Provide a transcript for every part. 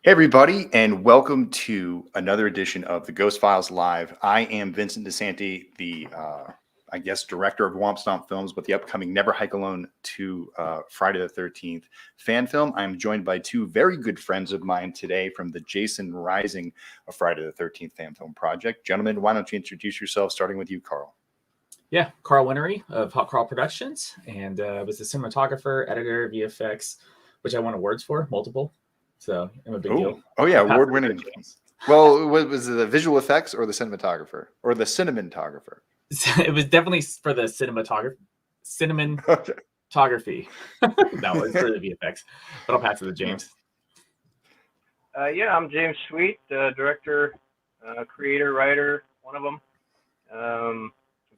Hey, everybody, and welcome to another edition of the Ghost Files Live. I am Vincent DiSanti, the, I guess, director of Womp Stomp Films, but the upcoming Never Hike Alone to Friday the 13th fan film. I'm joined by two very good friends of mine today from the Jason Rising of Friday the 13th fan film project. Gentlemen, why don't you introduce yourselves, starting with you, Karl? Yeah, Karl Whinnery of Hot Carl Productions, and was the cinematographer, editor, VFX, which I won awards for, multiple. So I'm a big deal. Oh yeah, award-winning. Well, was it the visual effects or the cinematographer or the cinematographer? It was definitely for the cinematography. No, it's for the VFX. But I'll pass it to James. Yeah, I'm James Sweet, director, creator, writer, one of them.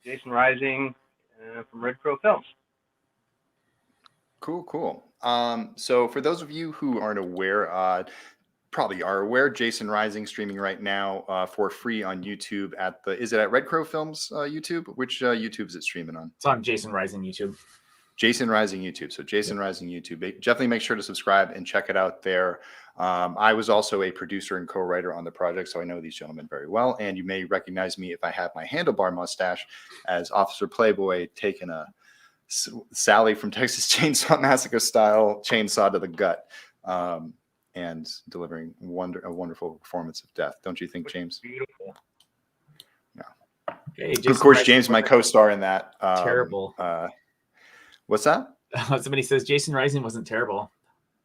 Jason Rising from Red Crow Films. Cool. So for those of you who aren't aware, probably are aware, Jason Rising streaming right now for free on YouTube is it at Red Crow Films YouTube? Which YouTube is it streaming on? It's on Jason Rising YouTube. Jason Rising YouTube. So Jason Rising YouTube. Definitely make sure to subscribe and check it out there. I was also a producer and co-writer on the project, so I know these gentlemen very well. And you may recognize me if I have my handlebar mustache as Officer Playboy taking a Sally from Texas Chainsaw Massacre style chainsaw to the gut, and delivering a wonderful performance of death. Don't you think, James? Beautiful. Yeah. Okay, of course, James, my co-star in that. Terrible. What's that? Somebody says Jason Rising wasn't terrible.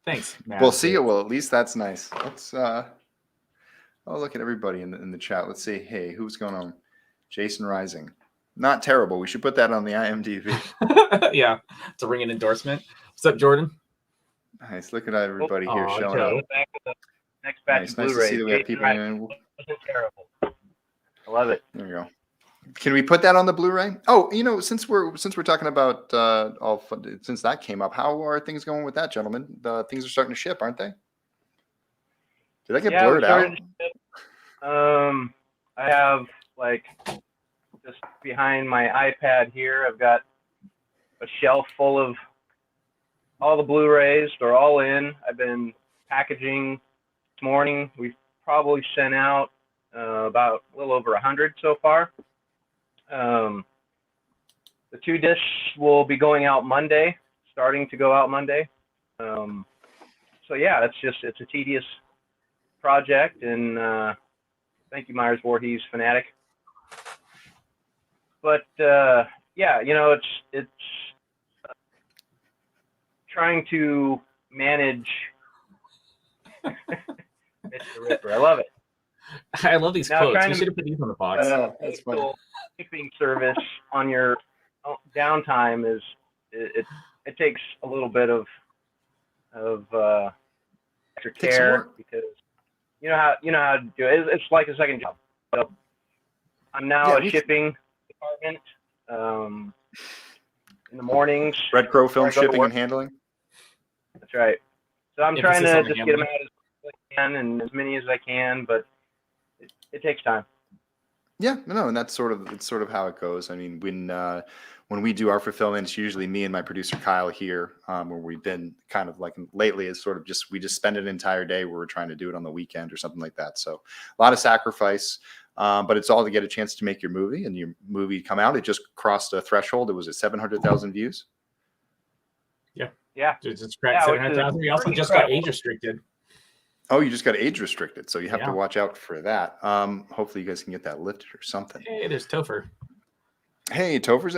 Thanks, man. Well, see, well, at least that's nice. Let's look at everybody in the chat. Let's see. Hey, who's going on? Jason Rising. Not terrible. We should put that on the IMDb. Yeah, it's a ringing endorsement. What's up, Jordan? Nice. Look at everybody here showing up. Back with the next batch of Nice Bluray. to see that we have people in. Wasn't terrible. I love it. There you go. Can we put that on the Blu-ray? Oh, since we're talking about since that came up, how are things going with that, gentlemen? Things are starting to ship, aren't they? Did that get blurred out? I have just behind my iPad here, I've got a shelf full of all the Blu-rays. They're all in. I've been packaging this morning. We've probably sent out about a little over 100 so far. The 2 discs will be going out Monday, starting to go out Monday. So yeah, it's a tedious project, and thank you, Myers Voorhees fanatic. But yeah, it's trying to manage Mr. Ripper. I love it. I love these quotes. You should have put these on the box. That's funny. Shipping service on your downtime it takes a little bit of extra care, because you know how to do it. It's like a second job. So I'm now a shipping department in the mornings. Red Crow Film shipping and handling. That's right. So I'm trying to just get them out as quickly as I can and as many as I can, but it takes time. Yeah, no, and it's sort of how it goes. I mean, when we do our fulfillment, it's usually me and my producer Kyle here, where we've been kind of lately is sort of we just spend an entire day where we're trying to do it on the weekend or something like that. So a lot of sacrifice, but it's all to get a chance to make your movie, and your movie come out. It just crossed a threshold. It was at 700,000 views. Yeah. Just cracked 700,000. We also just got age restricted. Oh, you just got age restricted, so you have to watch out for that. Hopefully, you guys can get that lifted or something. Hey, there's Topher. Hey, Topher's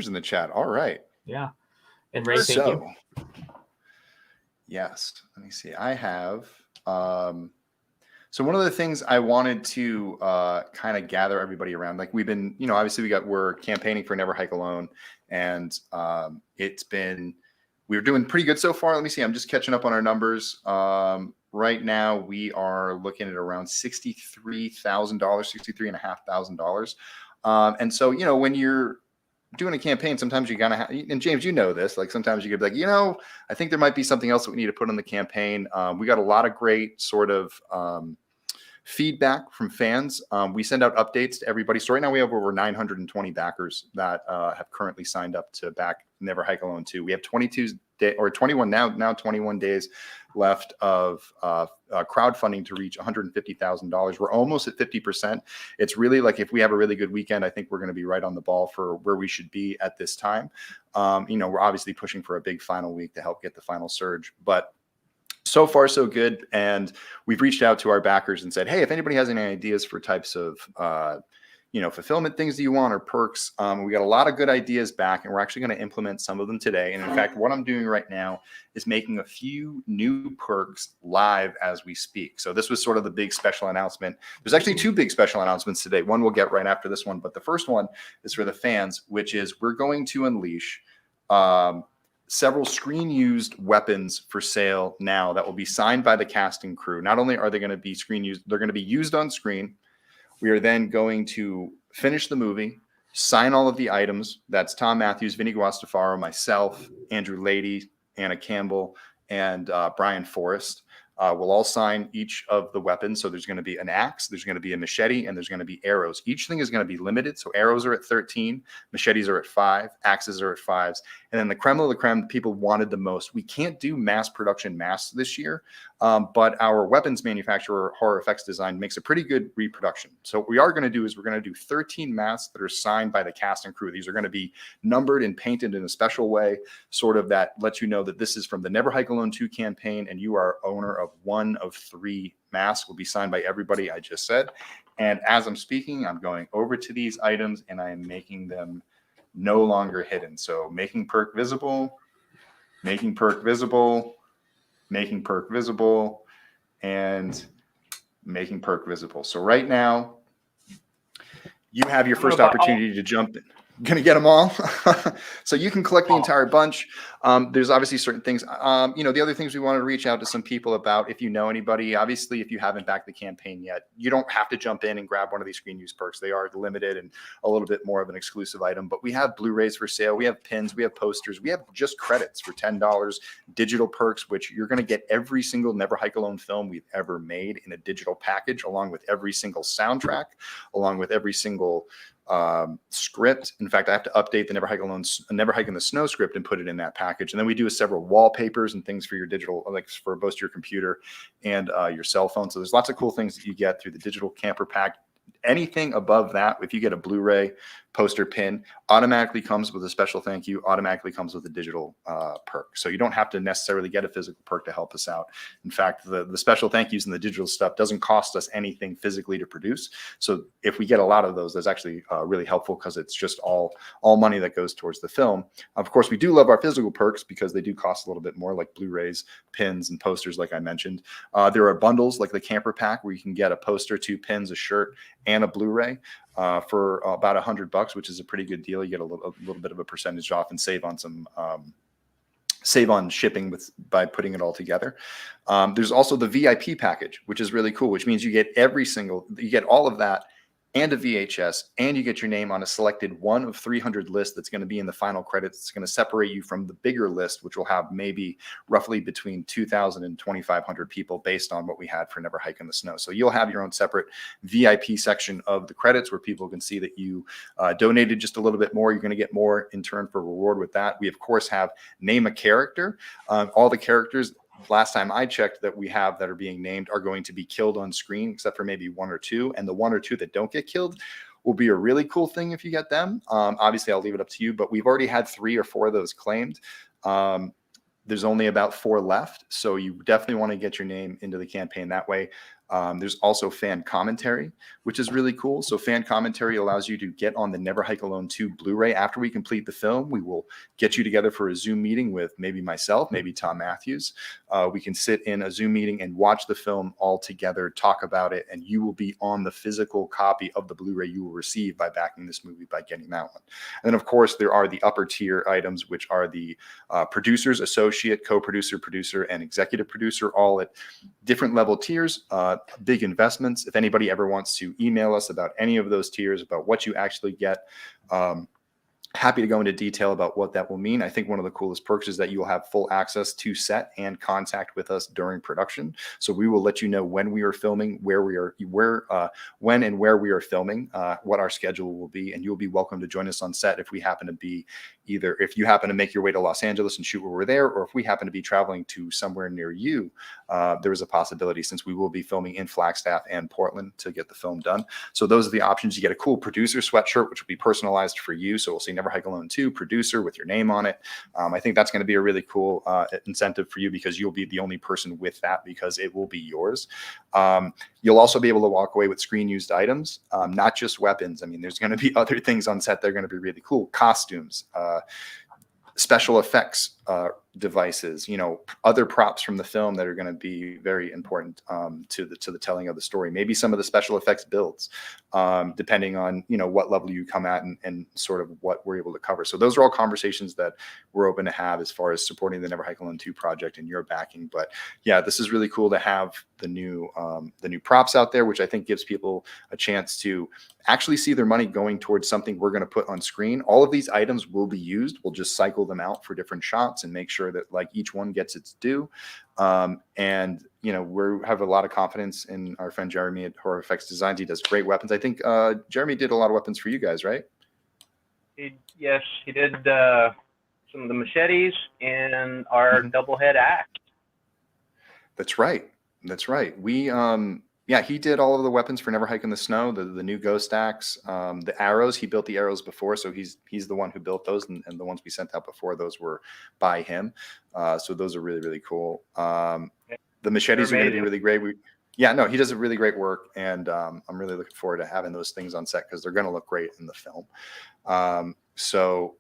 in the chat. All right. Yeah. And Ray, thank you. Yes. Let me see. I have. So one of the things I wanted to kind of gather everybody around, we've been, obviously we're campaigning for Never Hike Alone, and we were doing pretty good so far. Let me see. I'm just catching up on our numbers. Right now, we are looking at around $63,000, $63,500. And so, when you're doing a campaign, sometimes you gotta have, and James, this, sometimes you could be like, I think there might be something else that we need to put on the campaign. We got a lot of great sort of feedback from fans. We send out updates to everybody. So right now we have over 920 backers that have currently signed up to back Never Hike Alone 2. We have 22 day or 21 now 21 days left of crowdfunding to reach $150,000. We're almost at 50%. It's really like if we have a really good weekend, I think we're going to be right on the ball for where we should be at this time. We're obviously pushing for a big final week to help get the final surge, but so far so good. And we've reached out to our backers and said, hey, if anybody has any ideas for types of fulfillment things that you want or perks, we got a lot of good ideas back, and we're actually going to implement some of them today. And in fact, what I'm doing right now is making a few new perks live as we speak. So this was sort of the big special announcement. There's actually two big special announcements today. One we'll get right after this one, but the first one is for the fans, which is we're going to unleash several screen used weapons for sale now that will be signed by the cast and crew. Not only are they going to be screen used, they're going to be used on screen. We are then going to finish the movie, sign all of the items. That's Tom Matthews, Vinny Guastafaro, myself, Andrew Lady, Anna Campbell, and Brian Forrest. We'll all sign each of the weapons. So there's going to be an axe, there's going to be a machete, and there's going to be arrows. Each thing is going to be limited. So arrows are at 13, machetes are at 5, axes are at 5s. And then the creme of the creme people wanted the most. We can't do mass production masks this year, but our weapons manufacturer, Horror Effects Design, makes a pretty good reproduction. So what we are going to do is we're going to do 13 masks that are signed by the cast and crew. These are going to be numbered and painted in a special way, sort of that lets you know that this is from the Never Hike Alone 2 campaign, and you are owner of one of 3 masks. Will be signed by everybody I just said. And as I'm speaking, I'm going over to these items and I am making them no longer hidden. So making perk visible, making perk visible, making perk visible, and making perk visible. So right now, you have your first opportunity to jump in. Gonna get them all. So you can collect the entire bunch. There's obviously certain things, the other things we wanted to reach out to some people about, if you know anybody, obviously, if you haven't backed the campaign yet, you don't have to jump in and grab one of these screen use perks. They are limited and a little bit more of an exclusive item, but we have Blu-rays for sale. We have pins, we have posters, we have just credits for $10, digital perks, which you're going to get every single Never Hike Alone film we've ever made in a digital package, along with every single soundtrack, along with every single script. In fact, I have to update the Never Hike in the Snow script and put it in that package. And then we do several wallpapers and things for your digital, like for both your computer and your cell phone. So there's lots of cool things that you get through the digital camper pack. Anything above that, if you get a Blu-ray poster pin, automatically comes with a special thank you, automatically comes with a digital perk. So you don't have to necessarily get a physical perk to help us out. In fact, the special thank yous and the digital stuff doesn't cost us anything physically to produce. So if we get a lot of those, that's actually really helpful because it's just all money that goes towards the film. Of course, we do love our physical perks because they do cost a little bit more, like Blu-rays, pins, and posters, like I mentioned. There are bundles like the camper pack where you can get a poster, 2 pins, a shirt, and a Blu-ray for about $100, which is a pretty good deal. You get a little bit of a percentage off and save on some save on shipping by putting it all together. There's also the VIP package, which is really cool, which means you get you get all of that and a VHS, and you get your name on a selected 1 of 300 list that's going to be in the final credits. It's going to separate you from the bigger list, which will have maybe roughly between 2,000 and 2,500 people based on what we had for Never Hike in the Snow. So you'll have your own separate VIP section of the credits where people can see that you donated just a little bit more. You're going to get more in turn for reward with that. We, of course, have Name a Character. All the characters, last time I checked, that we have that are being named are going to be killed on screen, except for maybe 1 or 2. And the 1 or 2 that don't get killed will be a really cool thing if you get them. Obviously, I'll leave it up to you, but we've already had 3 or 4 of those claimed. There's only about 4 left. So you definitely want to get your name into the campaign that way. There's also fan commentary, which is really cool. So fan commentary allows you to get on the Never Hike Alone 2 Blu-ray. After we complete the film, we will get you together for a Zoom meeting with maybe myself, maybe Tom Matthews. We can sit in a Zoom meeting and watch the film all together, talk about it, and you will be on the physical copy of the Blu-ray you will receive by backing this movie by getting that one. And then, of course, there are the upper tier items, which are the producers, associate, co-producer, producer, and executive producer, all at different level tiers. Big investments. If anybody ever wants to email us about any of those tiers, about what you actually get, Happy to go into detail about what that will mean. I think one of the coolest perks is that you will have full access to set and contact with us during production. So we will let you know when we are filming, when and where we are filming, what our schedule will be, and you'll be welcome to join us on set if we happen to be if you happen to make your way to Los Angeles and shoot while we're there, or if we happen to be traveling to somewhere near you. There is a possibility, since we will be filming in Flagstaff and Portland, to get the film done. So those are the options. You get a cool producer sweatshirt, which will be personalized for you. So we'll see Never Hike Alone 2 producer with your name on it. I think that's going to be a really cool incentive for you, because you'll be the only person with that, because it will be yours. You'll also be able to walk away with screen used items, not just weapons. I mean, there's going to be other things on set that are going to be really cool. Costumes, special effects devices, other props from the film that are going to be very important to the telling of the story. Maybe some of the special effects builds, depending on what level you come at and sort of what we're able to cover. So those are all conversations that we're open to have as far as supporting the Never Hike Alone 2 project and your backing. But yeah, this is really cool to have the new props out there, which I think gives people a chance to actually see their money going towards something we're going to put on screen. All of these items will be used. We'll just cycle them out for different shots and make sure that each one gets its due. And we have a lot of confidence in our friend Jeremy at Horror Effects Designs. He does great weapons. I think Jeremy did a lot of weapons for you guys, right? Yes, he did some of the machetes and our double head axe. That's right. Yeah, he did all of the weapons for Never Hike in the Snow, the new ghost axe, the arrows. He built the arrows before, so he's the one who built those, and the ones we sent out before, those were by him. So those are really, really cool. The machetes are going to be really great. He does a really great work, and I'm really looking forward to having those things on set, because they're going to look great in the film. So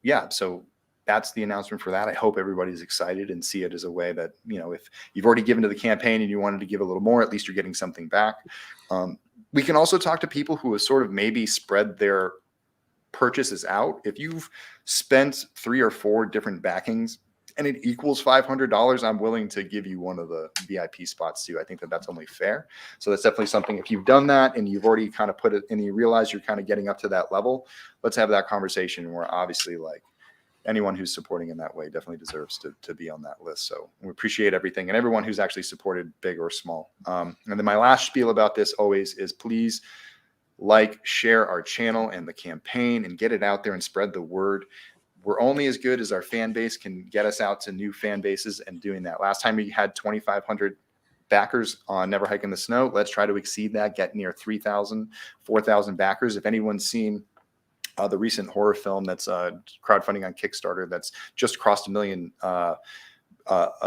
that's the announcement for that. I hope everybody's excited and see it as a way that, if you've already given to the campaign and you wanted to give a little more, at least you're getting something back. We can also talk to people who have sort of maybe spread their purchases out. If you've spent 3 or 4 different backings and it equals $500, I'm willing to give you one of the VIP spots too. I think that's only fair. So that's definitely something. If you've done that and you've already kind of put it and you realize you're kind of getting up to that level, let's have that conversation. Where obviously, anyone who's supporting in that way definitely deserves to be on that list. So we appreciate everything and everyone who's actually supported, big or small. And then my last spiel about this always is, please share our channel and the campaign and get it out there and spread the word. We're only as good as our fan base can get us out to new fan bases, and doing that. Last time we had 2,500 backers on Never Hike in the Snow. Let's try to exceed that, get near 3,000, 4,000 backers. If anyone's seen the recent horror film that's crowdfunding on Kickstarter that's just crossed $1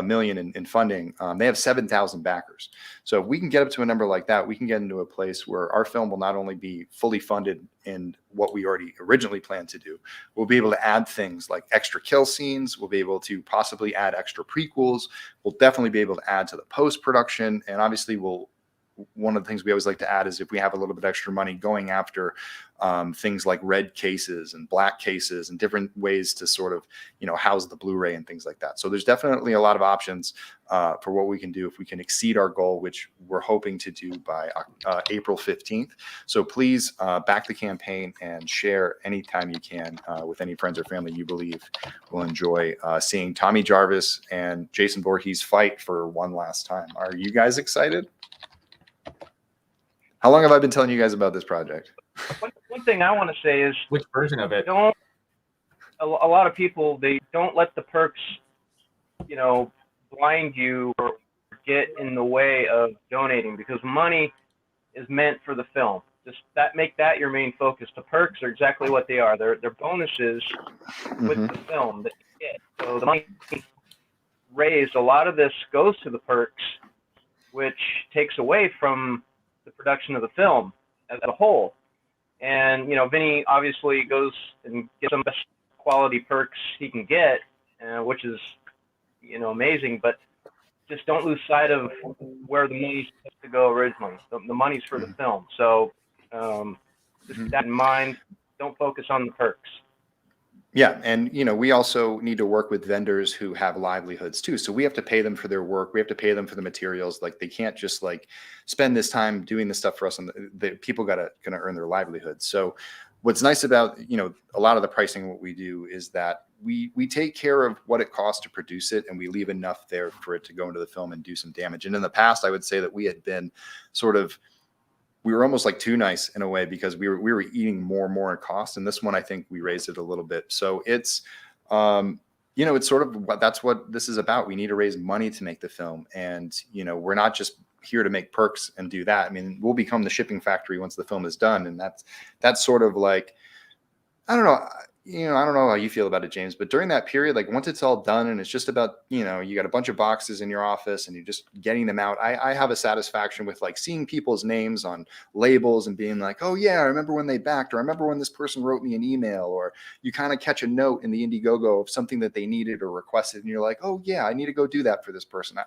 million in funding, they have 7,000 backers. So if we can get up to a number like that, we can get into a place where our film will not only be fully funded in what we already originally planned to do, we'll be able to add things like extra kill scenes. We'll be able to possibly add extra prequels. We'll definitely be able to add to the post-production. And obviously one of the things we always like to add is, if we have a little bit extra money, going after things like red cases and black cases and different ways to sort of, house the Blu-ray and things like that. So there's definitely a lot of options for what we can do if we can exceed our goal, which we're hoping to do by April 15th. So please back the campaign and share anytime you can with any friends or family you believe will enjoy seeing Tommy Jarvis and Jason Voorhees fight for one last time. Are you guys excited? How long have I been telling you guys about this project? One thing I want to say is, Which version of it? A lot of people, they don't let the perks, blind you or get in the way of donating, because money is meant for the film. Just make that your main focus. The perks are exactly what they are. They're bonuses with the film that you get. So the money raised, a lot of this goes to the perks, which takes away from the production of the film as a whole. And Vinny obviously goes and gets some best quality perks he can get, which is amazing. But just don't lose sight of where the money's supposed to go originally. The money's for the film. So just keep that in mind. Don't focus on the perks. Yeah. And, we also need to work with vendors who have livelihoods too. So we have to pay them for their work. We have to pay them for the materials. They can't just spend this time doing this stuff for us. And the people gonna earn their livelihood. So what's nice about, a lot of the pricing, what we do is that we take care of what it costs to produce it, and we leave enough there for it to go into the film and do some damage. And in the past, I would say that we had been we were almost like too nice in a way, because we were eating more and more in cost. And this one, I think we raised it a little bit. So it's, it's sort of that's what this is about. We need to raise money to make the film. And, we're not just here to make perks and do that. I mean, we'll become the shipping factory once the film is done. And that's sort of like, I don't know. I don't know how you feel about it, James, but during that period, like once it's all done and it's just about, you got a bunch of boxes in your office and you're just getting them out. I have a satisfaction with like seeing people's names on labels and being like, oh yeah, I remember when they backed, or I remember when this person wrote me an email, or you kind of catch a note in the Indiegogo of something that they needed or requested. And you're like, oh yeah, I need to go do that for this person.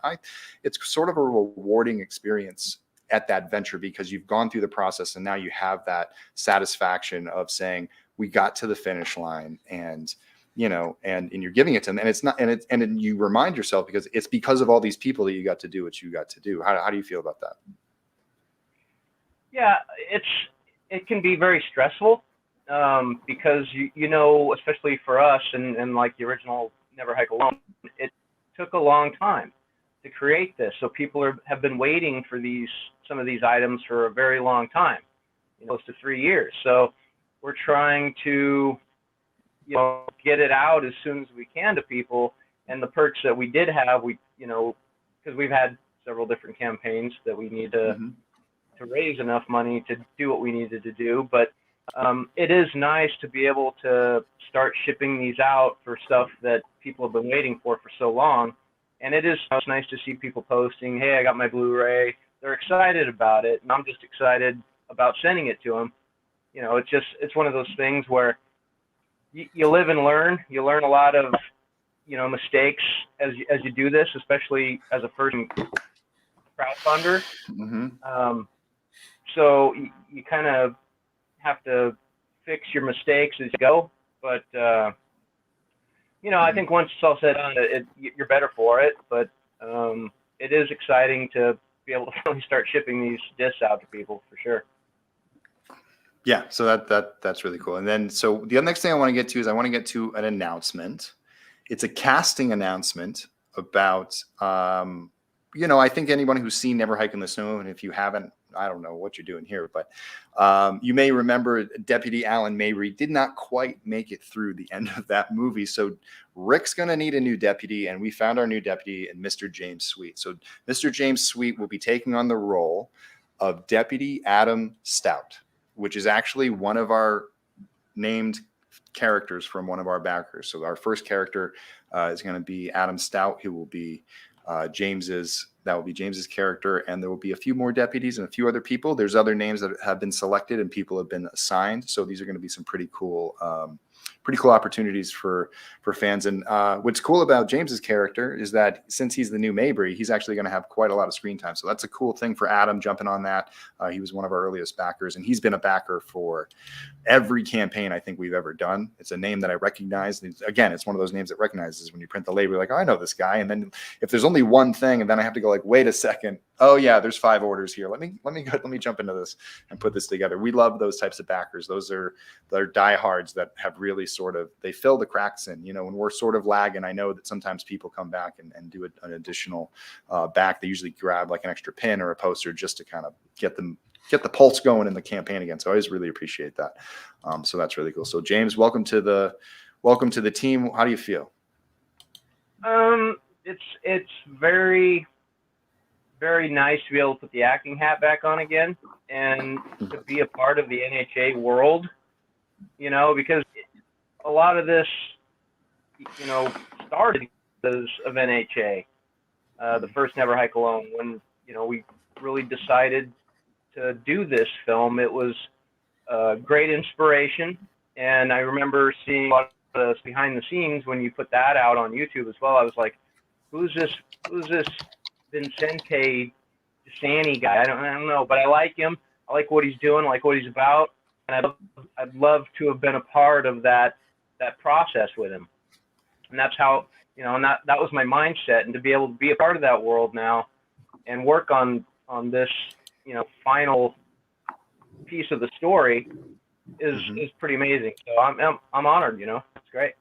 It's sort of a rewarding experience at that venture, because you've gone through the process and now you have that satisfaction of saying, we got to the finish line, and and you're giving it to them, and it's not, and you remind yourself, because it's because of all these people that you got to do what you got to do. How do you feel about that? Yeah, it can be very stressful, because especially for us and like the original Never Hike Alone, it took a long time to create this. So people have been waiting for some of these items for a very long time, close to 3 years. So we're trying to, get it out as soon as we can to people. And the perks that we did have, because we've had several different campaigns that we need to raise enough money to do what we needed to do. But it is nice to be able to start shipping these out for stuff that people have been waiting for so long. And it's nice to see people posting, hey, I got my Blu-ray. They're excited about it, and I'm just excited about sending it to them. It's one of those things where you live and learn. You learn a lot of, mistakes as you do this, especially as a first crowdfunder. So you kind of have to fix your mistakes as you go. But, I think once it's all said and done, you're better for it. But it is exciting to be able to really start shipping these discs out to people, for sure. Yeah, so that's really cool. And then, so the next thing I want to get to is I want to get to an announcement. It's a casting announcement about, I think anyone who's seen Never Hike in the Snow, and if you haven't, I don't know what you're doing here, but you may remember Deputy Alan Mabry did not quite make it through the end of that movie. So Rick's going to need a new deputy, and we found our new deputy in Mr. James Sweet. So Mr. James Sweet will be taking on the role of Deputy Adam Stout, which is actually one of our named characters from one of our backers. So our first character is going to be Adam Stout, who will be James's character, and there will be a few more deputies and a few other people. There's other names that have been selected and people have been assigned. So these are going to be some pretty cool opportunities for fans. And what's cool about James's character is that since he's the new Mabry, he's actually going to have quite a lot of screen time. So that's a cool thing for Adam jumping on that. He was one of our earliest backers, and he's been a backer for every campaign I think we've ever done. It's a name that I recognize. And again, it's one of those names that recognizes when you print the label, like, oh, I know this guy. And then if there's only one thing, and then I have to go like, wait a second. Oh yeah, there's 5 orders here. Let me jump into this and put this together. We love those types of backers. They're diehards that have really they fill the cracks in, when we're sort of lagging. I know that sometimes people come back and do an additional back. They usually grab like an extra pin or a poster just to kind of get the pulse going in the campaign again. So I always really appreciate that. So that's really cool. So James, welcome to the team. How do you feel? It's very, very nice to be able to put the acting hat back on again and to be a part of the NHA world, because a lot of this, started because of NHA, the first Never Hike Alone. When, we really decided to do this film, it was a great inspiration. And I remember seeing a lot of this behind the scenes when you put that out on YouTube as well. I was like, who's this Vincente DiSanti guy? I don't know, but I like him. I like what he's doing, I like what he's about. And I'd love to have been a part of that process with him. And that's how, and that was my mindset. And to be able to be a part of that world now and work on this, final piece of the story, is pretty amazing. So I'm honored. It's great.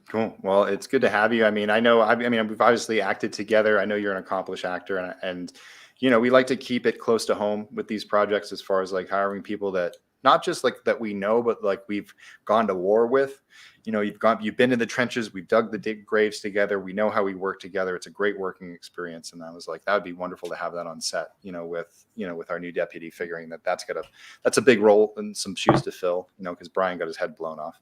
Cool. Well, it's good to have you. I mean, we've obviously acted together. I know you're an accomplished actor, and we like to keep it close to home with these projects as far as like hiring people that not just like that we know, but like we've gone to war with. You've been in the trenches. We've dug the graves together. We know how we work together. It's a great working experience. And I was like, that would be wonderful to have that on set, with our new deputy, figuring that's a big role and some shoes to fill, because Brian got his head blown off.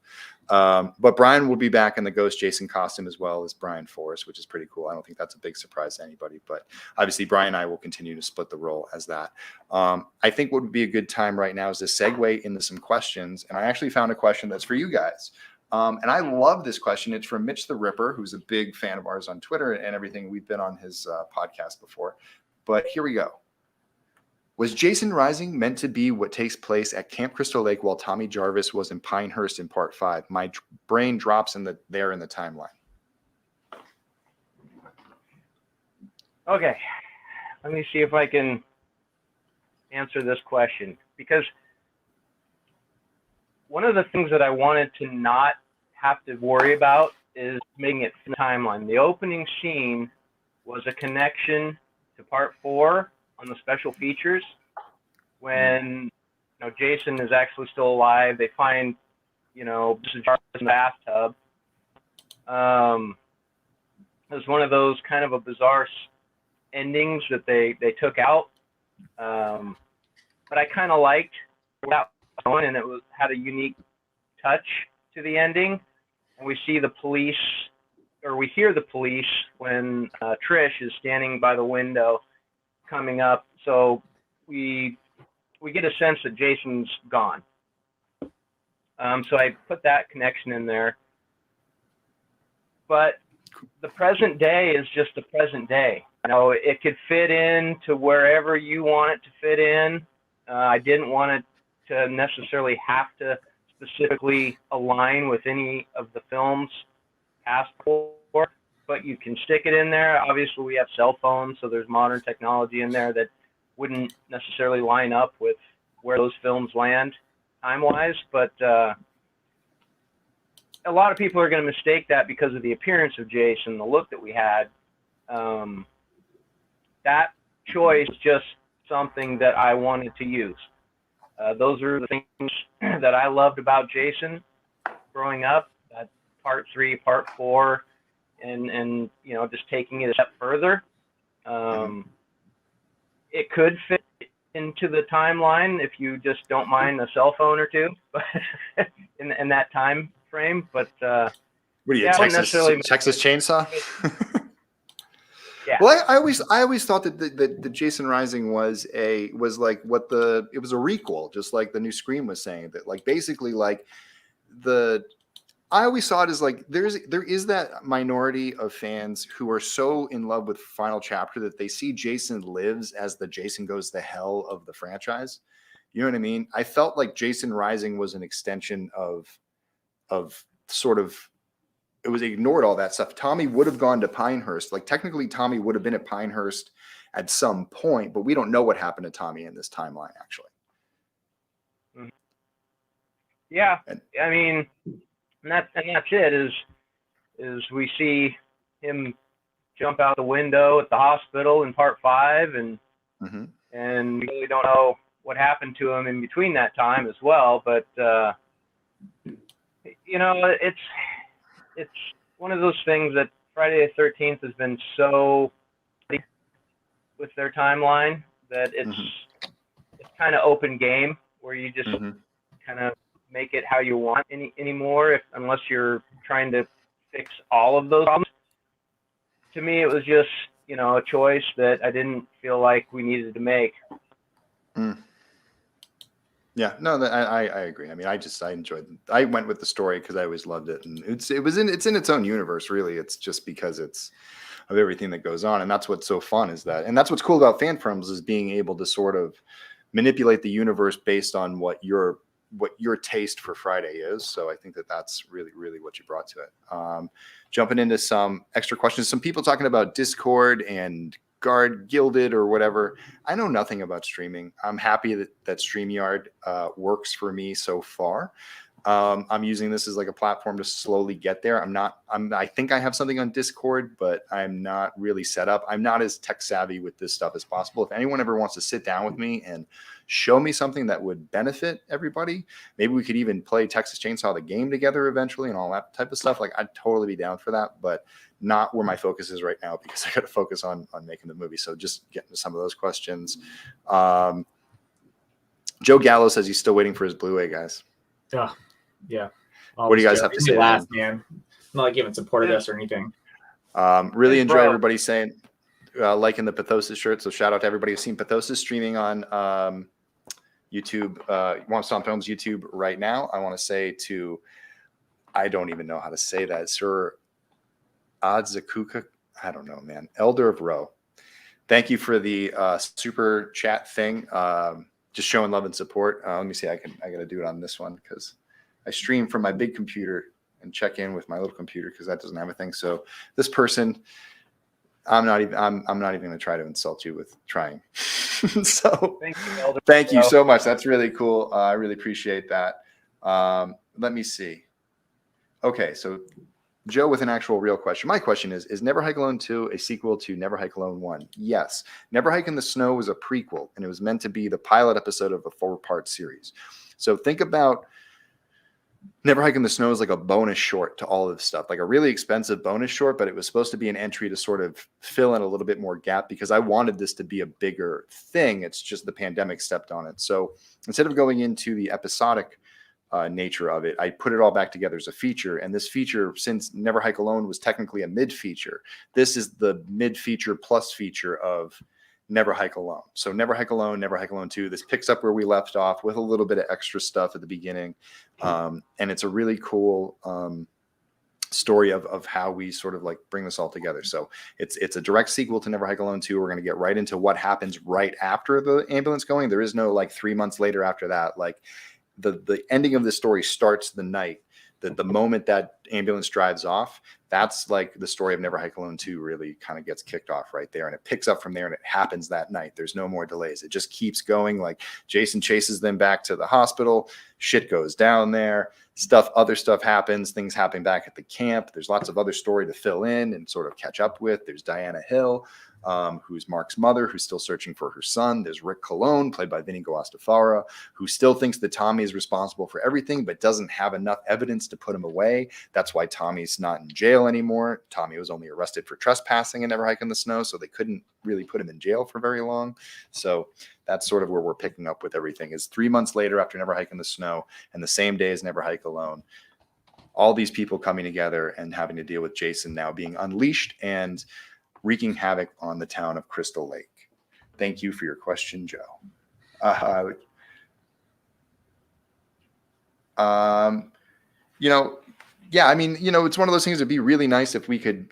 But Brian will be back in the Ghost Jason costume as well as Brian Forrest, which is pretty cool. I don't think that's a big surprise to anybody, but obviously Brian and I will continue to split the role as that. I think what would be a good time right now is to segue into some questions. And I actually found a question that's for you guys. And I love this question. It's from Mitch the Ripper, who's a big fan of ours on Twitter and everything. We've been on his podcast before. But here we go. Was Jason Rising meant to be what takes place at Camp Crystal Lake while Tommy Jarvis was in Pinehurst in Part 5? My brain drops there in the timeline. Okay. Let me see if I can answer this question, because one of the things that I wanted to not have to worry about is making it in the timeline. The opening scene was a connection to Part 4 on the special features when Jason is actually still alive. They find Mrs. Jarvis in the bathtub. It was one of those kind of a bizarre endings that they took out, but I kind of liked that one, and it had a unique touch to the ending. And we see the police, or we hear the police when Trish is standing by the window coming up. So we get a sense that Jason's gone. So I put that connection in there. But the present day is just the present day. It could fit in to wherever you want it to fit in. I didn't want it to necessarily have to specifically align with any of the films past for, but you can stick it in there. Obviously, we have cell phones, so there's modern technology in there that wouldn't necessarily line up with where those films land time-wise, but a lot of people are going to mistake that because of the appearance of Jason, the look that we had. That choice just something that I wanted to use. Those are the things that I loved about Jason growing up. That Part 3, Part 4, and just taking it a step further. It could fit into the timeline if you just don't mind a cell phone or two, but in that time frame. But what are you, Texas Chainsaw? Yeah. Well, I always thought that the Jason Rising was like it was a requel, just like the new Scream was saying, that like basically like I always saw it as like there is that minority of fans who are so in love with Final Chapter that they see Jason Lives as the Jason Goes to Hell of the franchise. You know what I mean? I felt like Jason Rising was an extension of sort of, it was ignored all that stuff. Tommy would have gone to Pinehurst. Like technically Tommy would have been at Pinehurst at some point, but we don't know what happened to Tommy in this timeline actually. Yeah. I mean, and that's it is we see him jump out the window at the hospital in Part 5 and we really don't know what happened to him in between that time as well. But it's one of those things that Friday the 13th has been so with their timeline that it's kind of open game where you just kind of make it how you want anymore, unless you're trying to fix all of those problems. To me, it was just, a choice that I didn't feel like we needed to make. Yeah, no, I agree. I mean, I enjoyed it. I went with the story because I always loved it, and it's in its own universe. Really, it's just because it's of everything that goes on, and that's what's so fun is that, and that's what's cool about fan films is being able to sort of manipulate the universe based on what your taste for Friday is. So I think that's really, really what you brought to it. Jumping into some extra questions, some people talking about Discord and Guard Gilded or whatever. I know nothing about streaming. I'm happy that StreamYard works for me so far. I'm using this as like a platform to slowly get there. I think I have something on Discord, but I'm not really set up. I'm not as tech savvy with this stuff as possible. If anyone ever wants to sit down with me and show me something that would benefit everybody, maybe we could even play Texas Chainsaw the game together eventually and all that type of stuff. Like, I'd totally be down for that, but not where my focus is right now, because I got to focus on making the movie. So just getting to some of those questions. Joe Gallo says he's still waiting for his Blu-ray, guys. Yeah. What do you guys have to say? Last, man. Not like you haven't supported us or anything. Really enjoy everybody saying, liking the Pathosis shirt. So shout out to everybody who's seen Pathosis streaming on YouTube, Womp Stomp Films YouTube right now. I want to say to, I don't even know how to say that, Sir Adzakuka. I don't know, man. Elder of Roe. Thank you for the super chat thing. Just showing love and support. Let me see. I got to do it on this one because I stream from my big computer and check in with my little computer because that doesn't have a thing. So this person, I'm not even going to try to insult you with trying. So thank you so much. That's really cool. I really appreciate that. Let me see. Okay, so Joe with an actual real question. My question is Never Hike Alone 2 a sequel to Never Hike Alone 1? Yes. Never Hike in the Snow was a prequel, and it was meant to be the pilot episode of a 4-part series. So think about Never Hike in the Snow as like a bonus short to all of this stuff, like a really expensive bonus short, but it was supposed to be an entry to sort of fill in a little bit more gap because I wanted this to be a bigger thing. It's just the pandemic stepped on it. So instead of going into the episodic nature of it, I put it all back together as a feature. And this feature, since Never Hike Alone was technically a mid-feature, this is the mid-feature plus feature of Never Hike Alone. So Never Hike Alone, Never Hike Alone 2. This picks up where we left off with a little bit of extra stuff at the beginning. And it's a really cool story of how we sort of like bring this all together. So it's a direct sequel to Never Hike Alone 2. We're going to get right into what happens right after the ambulance going. There is no like 3 months later after that. Like the ending of the story starts the night that the moment that ambulance drives off. That's like the story of Never Hike Alone 2 really kind of gets kicked off right there. And it picks up from there and it happens that night. There's no more delays. It just keeps going. Like Jason chases them back to the hospital. Shit goes down there. Other stuff happens. Things happen back at the camp. There's lots of other story to fill in and sort of catch up with. There's Diana Hill, who's Mark's mother, who's still searching for her son. There's Rick Colon, played by Vinny Guastafara, who still thinks that Tommy is responsible for everything, but doesn't have enough evidence to put him away. That's why Tommy's not in jail anymore. Tommy was only arrested for trespassing and Never Hike in the Snow, so they couldn't really put him in jail for very long. So that's sort of where we're picking up with everything, is 3 months later after Never Hike in the Snow and the same day as Never Hike Alone. All these people coming together and having to deal with Jason now being unleashed and wreaking havoc on the town of Crystal Lake. Thank you for your question, Joe. Yeah, I mean, it's one of those things. It'd be really nice if we could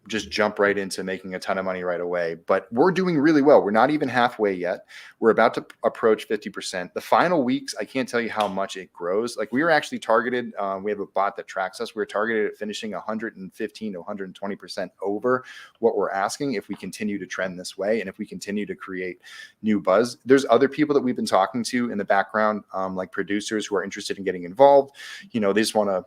just jump right into making a ton of money right away. But we're doing really well. We're not even halfway yet. We're about to approach 50%. The final weeks, I can't tell you how much it grows. Like we were actually targeted. We have a bot that tracks us. We were targeted at finishing 115 to 120% over what we're asking if we continue to trend this way and if we continue to create new buzz. There's other people that we've been talking to in the background, like producers who are interested in getting involved. They just want to.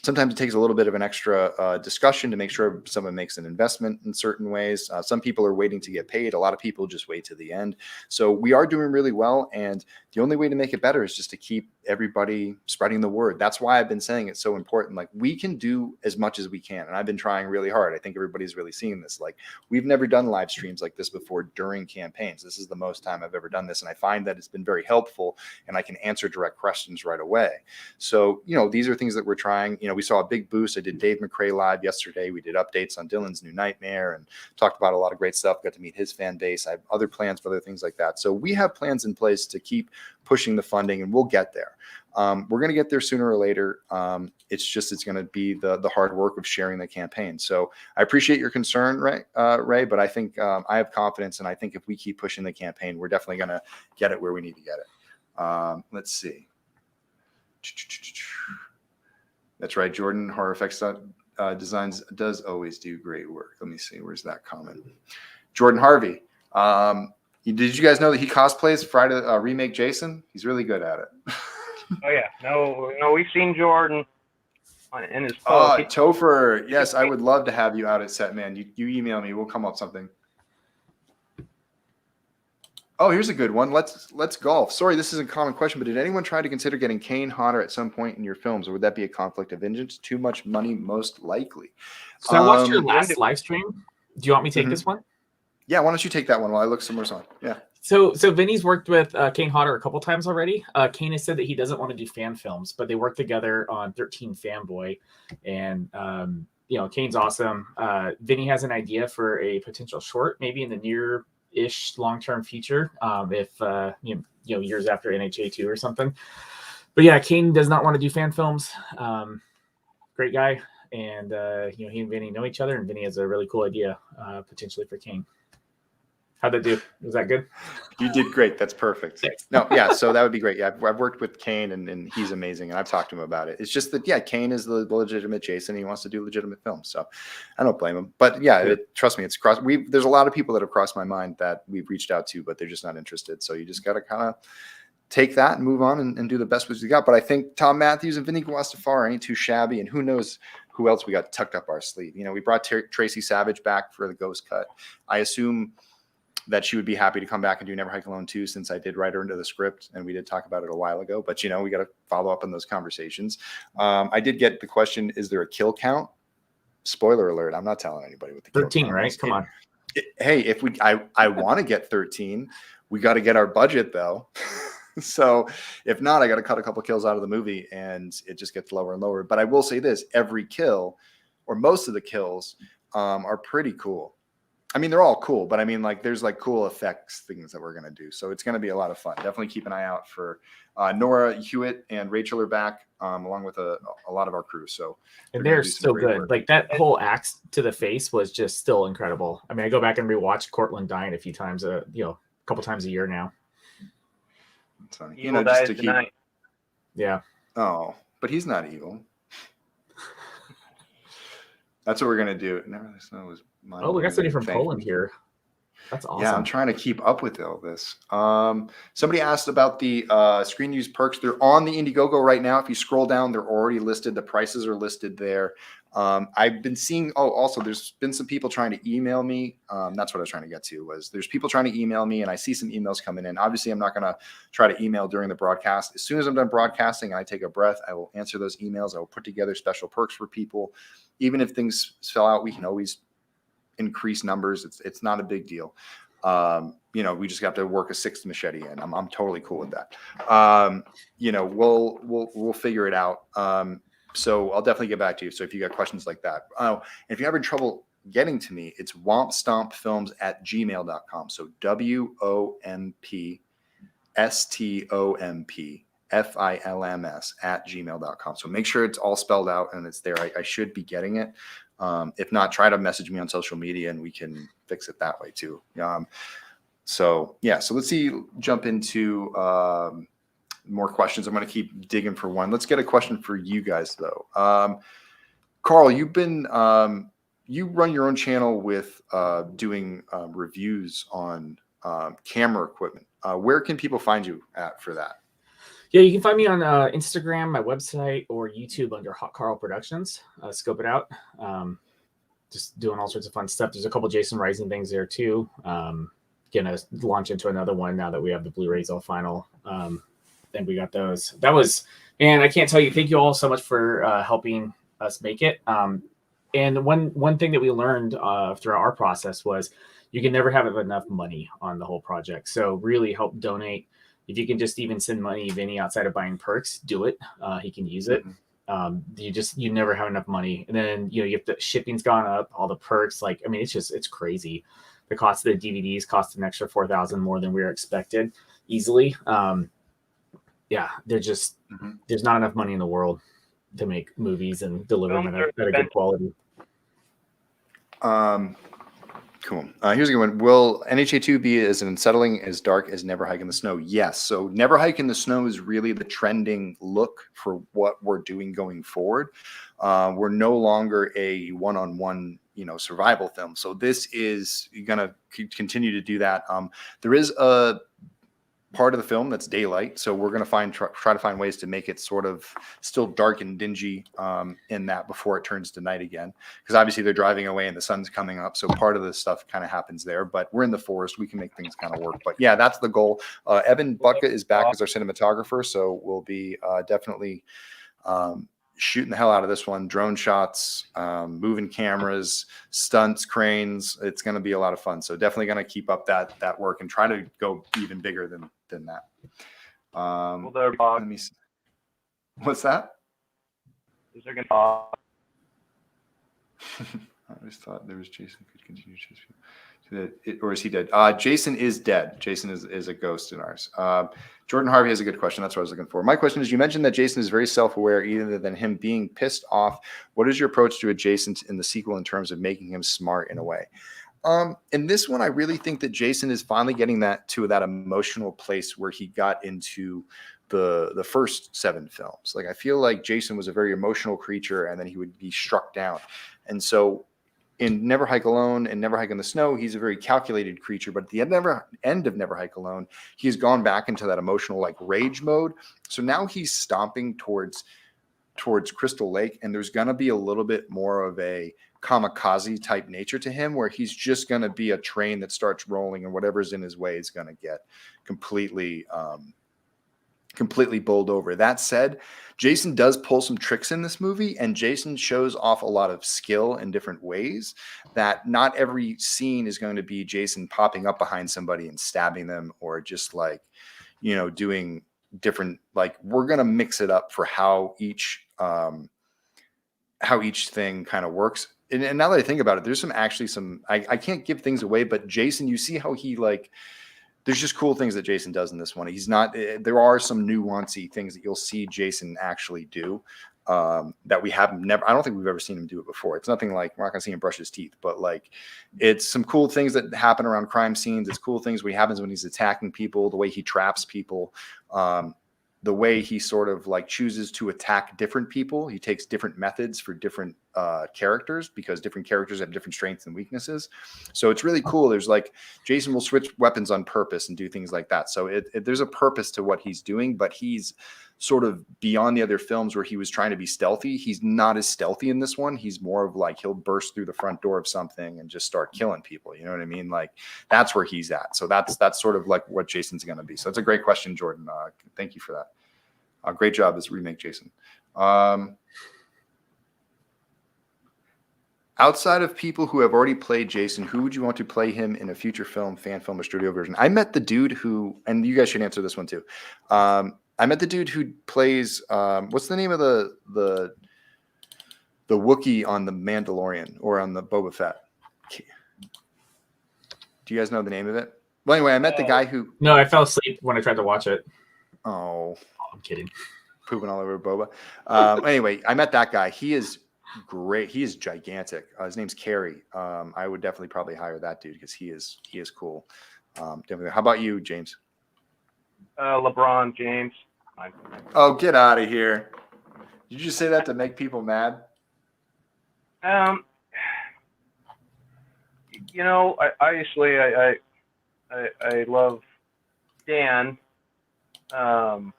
Sometimes it takes a little bit of an extra discussion to make sure someone makes an investment in certain ways. Some people are waiting to get paid. A lot of people just wait to the end. So we are doing really well. And the only way to make it better is just to keep everybody spreading the word. That's why I've been saying it's so important. Like we can do as much as we can. And I've been trying really hard. I think everybody's really seeing this. Like we've never done live streams like this before during campaigns. This is the most time I've ever done this. And I find that it's been very helpful and I can answer direct questions right away. So, these are things that we're trying. We saw a big boost. I did Dave McRae live yesterday. We did updates on Dylan's New Nightmare and talked about a lot of great stuff. Got to meet his fan base. I have other plans for other things like that. So we have plans in place to keep pushing the funding and we'll get there. We're going to get there sooner or later. It's going to be the hard work of sharing the campaign. So I appreciate your concern, Ray, but I think I have confidence. And I think if we keep pushing the campaign, we're definitely going to get it where we need to get it. Let's see. That's right. Jordan, Horror Effects Designs does always do great work. Let me see. Where's that comment? Jordan Harvey. Did you guys know that he cosplays Friday remake Jason? He's really good at it. Oh yeah, no, we've seen Jordan in his Oh, post. Topher, yes, I would love to have you out at set, man. You email me, we'll come up with something. Oh, here's a good one. Let's golf. Sorry, this is a common question, but did anyone try to consider getting Kane hotter at some point in your films, or would that be a conflict of interest? Too much money, most likely. So I watched your last live stream. Do you want me to take this one? Yeah, why don't you take that one while I look somewhere on? Yeah. So Vinny's worked with Kane Hodder a couple times already. Kane has said that he doesn't want to do fan films, but they worked together on 13 Fanboy, and Kane's awesome. Vinny has an idea for a potential short, maybe in the near-ish long-term future, if years after NHA 2 or something. But yeah, Kane does not want to do fan films. Great guy, and he and Vinny know each other, and Vinny has a really cool idea potentially for Kane. How'd that do? Was that good? You did great. That's perfect. No, yeah, so that would be great. Yeah, I've worked with Kane, and he's amazing, and I've talked to him about it. It's just that, yeah, Kane is the legitimate Jason. He wants to do legitimate films, so I don't blame him. But yeah, trust me, it's there's a lot of people that have crossed my mind that we've reached out to, but they're just not interested. So you just got to kind of take that and move on and do the best with what you got. But I think Tom Matthews and Vinny Guastafari ain't too shabby, and who knows who else we got tucked up our sleeve. We brought Tracy Savage back for the Ghost Cut. I assume that she would be happy to come back and do Never Hike Alone too, since I did write her into the script and we did talk about it a while ago, but we got to follow up on those conversations. I did get the question, is there a kill count? Spoiler alert, I'm not telling anybody what the 13, kill count right? Is. Come on. Hey, I want to get 13, we got to get our budget though. So if not, I got to cut a couple kills out of the movie and it just gets lower and lower. But I will say this, every kill or most of the kills are pretty cool. I mean, they're all cool, but I mean, there's cool effects things that we're going to do. So it's going to be a lot of fun. Definitely keep an eye out for Nora Hewitt and Rachel are back along with a lot of our crew. So they're so good. Work. That whole axe to the face was just still incredible. I mean, I go back and rewatch Cortland dying a few times, a couple times a year now. It's funny. Evil just dies to keep. Tonight. Yeah. Oh, but he's not evil. That's what we're gonna do. Never the snow was. Oh, we got somebody from Poland here. That's awesome. Yeah, I'm trying to keep up with all this. Somebody asked about the screen use perks. They're on the Indiegogo right now. If you scroll down, they're already listed. The prices are listed there. I've been seeing. Oh, also, there's been some people trying to email me. That's what I was trying to get to. There's people trying to email me, and I see some emails coming in. Obviously, I'm not going to try to email during the broadcast. As soon as I'm done broadcasting, and I take a breath, I will answer those emails. I will put together special perks for people. Even if things fell out, we can always increase numbers. It's not a big deal. We just have to work a sixth machete in. I'm totally cool with that. We'll figure it out. So I'll definitely get back to you. So if you got questions like that, if you're having trouble getting to me, it's wompstompfilms@gmail.com. So WOMPSTOMPFILMS@gmail.com. So make sure it's all spelled out and it's there. I should be getting it. If not, try to message me on social media and we can fix it that way too. So let's jump into more questions. I'm going to keep digging for one. Let's get a question for you guys though. Karl, you've been, you run your own channel with doing reviews on camera equipment. Where can people find you at for that? Yeah, you can find me on Instagram, my website, or YouTube under Hot Karl Productions. Scope it out. Just doing all sorts of fun stuff. There's a couple Jason Rising things there too. Gonna launch into another one now that we have the Blu-rays all final. And we got those. That was, man, I can't tell you. Thank you all so much for helping us make it. And one thing that we learned throughout our process was you can never have enough money on the whole project. So really help donate. If you can just even send money, Vinny, outside of buying perks, do it. He can use it. You never have enough money. And then, you have the shipping's gone up, all the perks. It's crazy. The cost of the DVDs cost an extra $4,000 more than we were expected easily. They're just, there's not enough money in the world to make movies and deliver them at a good quality. Cool. Here's a good one. Will NHA2 be as unsettling, as dark as Never Hike in the Snow? Yes. So Never Hike in the Snow is really the trending look for what we're doing going forward. We're no longer a one-on-one, survival film. So this is going to continue to do that. There is a part of the film that's daylight, so we're going to try to find ways to make it sort of still dark and dingy in that before it turns to night again, because obviously they're driving away and the sun's coming up, so part of the stuff kind of happens there, but we're in the forest, we can make things kind of work. But yeah, that's the goal. Evan Bucka is back as our cinematographer, so we'll be definitely shooting the hell out of this one. Drone shots, moving cameras, stunts, cranes. It's going to be a lot of fun. So definitely going to keep up that work and try to go even bigger than that. Let me see. What's that? Is there going to I always thought there was Jason could continue to chase people. Or is he dead? Jason is dead. Jason is a ghost in ours. Jordan Harvey has a good question. That's what I was looking for. My question is, you mentioned that Jason is very self-aware, either than him being pissed off. What is your approach to a Jason in the sequel in terms of making him smart in a way? In this one, I really think that Jason is finally getting that emotional place where he got into the first 7 films. Like, I feel like Jason was a very emotional creature, and then he would be struck down. And so in Never Hike Alone and Never Hike in the Snow, he's a very calculated creature. But at the end of Never Hike Alone, he's gone back into that emotional, like, rage mode. So now he's stomping towards Crystal Lake, and there's going to be a little bit more of a kamikaze type nature to him, where he's just going to be a train that starts rolling, and whatever's in his way is going to get completely bowled over. That said, Jason does pull some tricks in this movie, and Jason shows off a lot of skill in different ways that not every scene is going to be Jason popping up behind somebody and stabbing them, or just like, doing different, like, we're going to mix it up for how each thing kind of works. And now that I think about it, there's I can't give things away, but Jason, you see how he, like, there's just cool things that Jason does in this one. There are some nuancy things that you'll see Jason actually do that we have never, I don't think we've ever seen him do it before. It's nothing like, we're not going to see him brush his teeth, but like, it's some cool things that happen around crime scenes. It's cool things what happens when he's attacking people, the way he traps people, the way he sort of like chooses to attack different people. He takes different methods for different characters, because different characters have different strengths and weaknesses. So it's really cool. There's like, Jason will switch weapons on purpose and do things like that. So there's a purpose to what he's doing, but he's sort of beyond the other films where he was trying to be stealthy. He's not as stealthy in this one. He's more of like, he'll burst through the front door of something and just start killing people. You know what I mean? Like, that's where he's at. So that's sort of like what Jason's going to be. So it's a great question, Jordan. Thank you for that. Great job as remake Jason. Outside of people who have already played Jason, who would you want to play him in a future film, fan film, or studio version? I met the dude who, and you guys should answer this one too. I met the dude who plays, what's the name of the Wookiee on the Mandalorian or on the Boba Fett? Do you guys know the name of it? Well, anyway, I met the guy who. No, I fell asleep when I tried to watch it. Oh, I'm kidding. Pooping all over Boba. Anyway, I met that guy. He is great. He is gigantic. His name's Kerry. I would definitely probably hire that dude because he is cool. Definitely. How about you, James? LeBron James. Oh, get out of here! Did you just say that to make people mad? I obviously I love Dan. Dan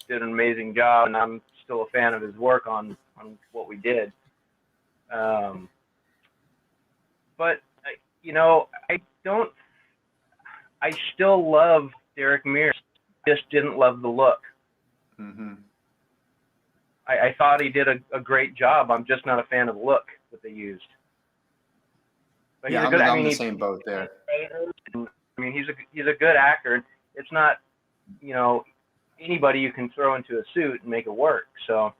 did an amazing job, and I'm still a fan of his work on what we did. But I still love Derek Mears. Just didn't love the look. Mm-hmm. I thought he did a great job. I'm just not a fan of the look that they used. But yeah, I'm in the same boat there. I mean, he's a good actor. It's not, anybody you can throw into a suit and make it work. So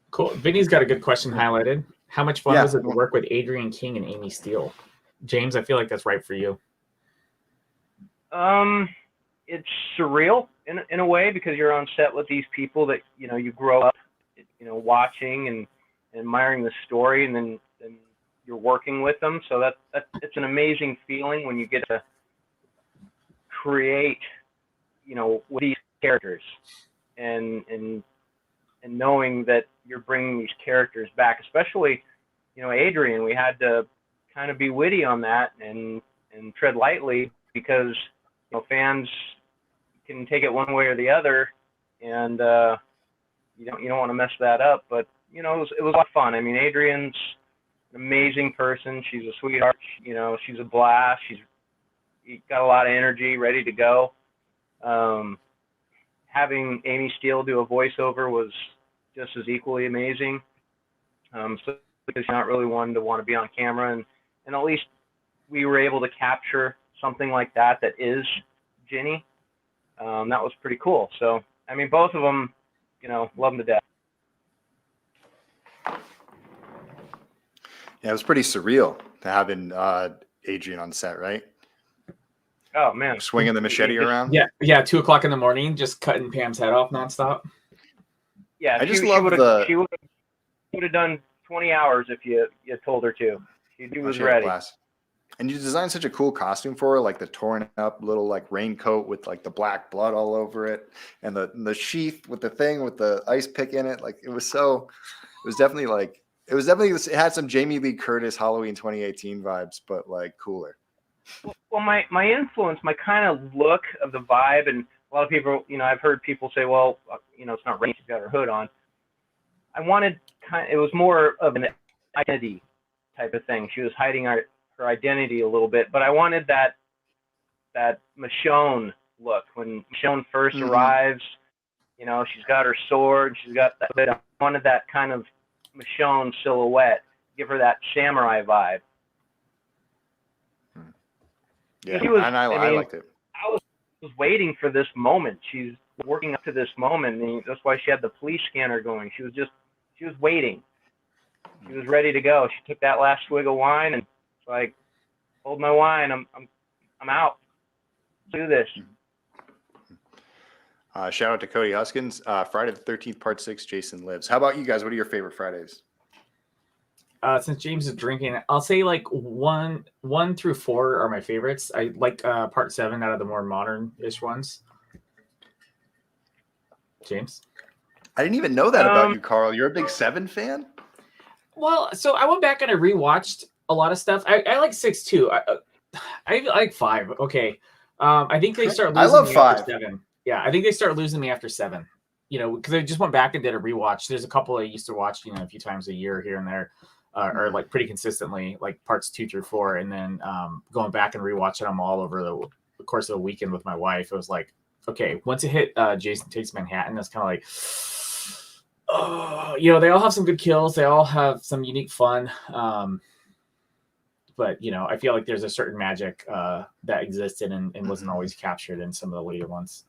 cool. Vinny's got a good question highlighted. How much fun was it to work with Adrian King and Amy Steele? James, I feel like that's right for you. It's surreal in a way, because you're on set with these people that you grow up watching and admiring the story, and then you're working with them. So that it's an amazing feeling when you get to create with these characters and and knowing that you're bringing these characters back, especially, you know, Adrian. We had to kind of be witty on that and tread lightly because, you know, fans can take it one way or the other, and you don't want to mess that up. But you know, it was a lot of fun. I mean, Adrian's an amazing person. She's a sweetheart. You know, she's a blast. She's got a lot of energy, ready to go. Having Amy Steele do a voiceover was just as equally amazing. So because she's not really one to want to be on camera, and at least we were able to capture something like that is Ginny. That was pretty cool. So, I mean, both of them, you know, love them to death. Yeah, it was pretty surreal to having Adrian on set, right? Oh man, Swinging the machete around. Yeah, 2:00 in the morning, just cutting Pam's head off nonstop. Yeah, I just love the. She would have done 20 hours if you told her to. She was She had a ready. blast. And you designed such a cool costume for her, like the torn up little like raincoat with like the black blood all over it, and the sheath with the thing with the ice pick in it. Like it was definitely it had some Jamie Lee Curtis Halloween 2018 vibes, but like cooler. Well, my influence, my kind of look of the vibe, and a lot of people, you know, I've heard people say, well, you know, it's not rain, she's got her hood on. I wanted it was more of an identity type of thing. She was hiding her identity a little bit, but I wanted that Michonne look. When Michonne first arrives, you know, she's got her sword, she's got that bit. I wanted that kind of Michonne silhouette, give her that samurai vibe. Yeah, I liked it. I was waiting for this moment. She's working up to this moment, and that's why she had the police scanner going. She was waiting. She was ready to go. She took that last swig of wine and it's like, hold my wine. I'm out. Let's do this. Shout out to Cody Huskins. Friday the 13th, Part 6. Jason Lives. How about you guys? What are your favorite Fridays? Since James is drinking, I'll say like 1 through 4 are my favorites. I like Part 7 out of the more modern-ish ones. James? I didn't even know that about you, Carl. You're a big 7 fan? Well, so I went back and I rewatched a lot of stuff. I like 6 too. I like 5. Okay. I think they start losing me after 7. Yeah, I think they start losing me after 7. You know, because I just went back and did a rewatch. There's a couple I used to watch, you know, a few times a year here and there. Or like pretty consistently, like parts 2 through 4, and then going back and rewatching them all over the course of the weekend with my wife. It was like, okay, once it hit Jason Takes Manhattan, it's kind of like, oh, you know, they all have some good kills, they all have some unique fun, but you know, I feel like there's a certain magic that existed and wasn't always captured in some of the later ones.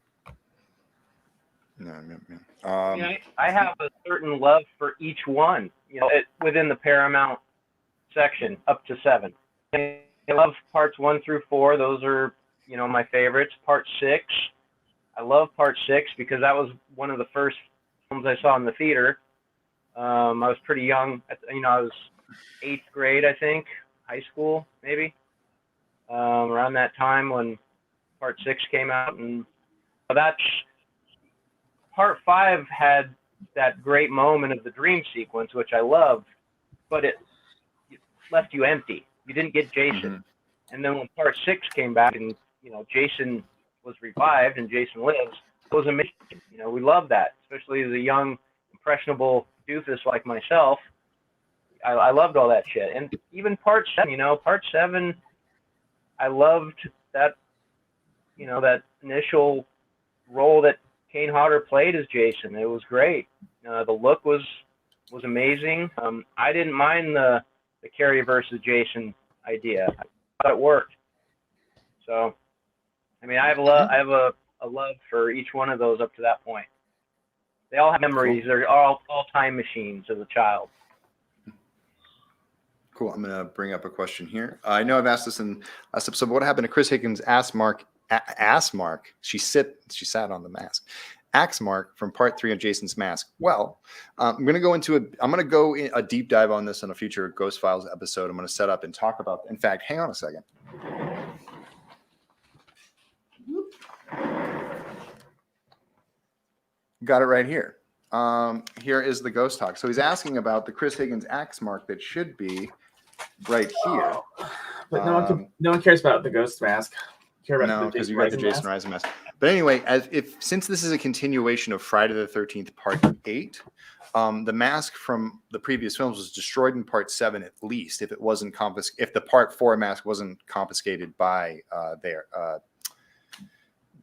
I have a certain love for each one, you know, within the Paramount section up to 7. I love parts 1 through 4. Those are, you know, my favorites. Part 6, I love Part 6 because that was one of the first films I saw in the theater. I was pretty young, you know, I was 8th grade, I think, high school maybe, around that time when Part 6 came out, and that's. Part 5 had that great moment of the dream sequence, which I loved, but it left you empty. You didn't get Jason. And then when Part 6 came back and, you know, Jason was revived and Jason lives, it was amazing. You know, we love that, especially as a young, impressionable doofus like myself. I loved all that shit. And even Part 7, you know, Part 7, I loved that, you know, that initial role that Kane Hodder played as Jason. It was great. The look was amazing. I didn't mind the Carrie versus Jason idea. I thought it worked. So, I mean, I have a love for each one of those up to that point. They all have memories. Cool. They're all time machines as a child. Cool. I'm going to bring up a question here. I know I've asked this in last episode, but what happened to Chris Higgins' ass mark? She sat on the mask. Axe mark from Part 3 of Jason's Mask. Well, I'm going to go in a deep dive on this in a future Ghost Files episode. I'm going to set up and talk about. In fact, hang on a second. Got it right here. here is the ghost talk. So he's asking about the Chris Higgins axe mark that should be right here. But no one cares about the ghost mask. Care about No, the because Jason you got the Rising Jason mask? Rising mask. But anyway, since this is a continuation of Friday the 13th Part 8, the mask from the previous films was destroyed in Part 7 at least, if it wasn't if the Part 4 mask wasn't confiscated by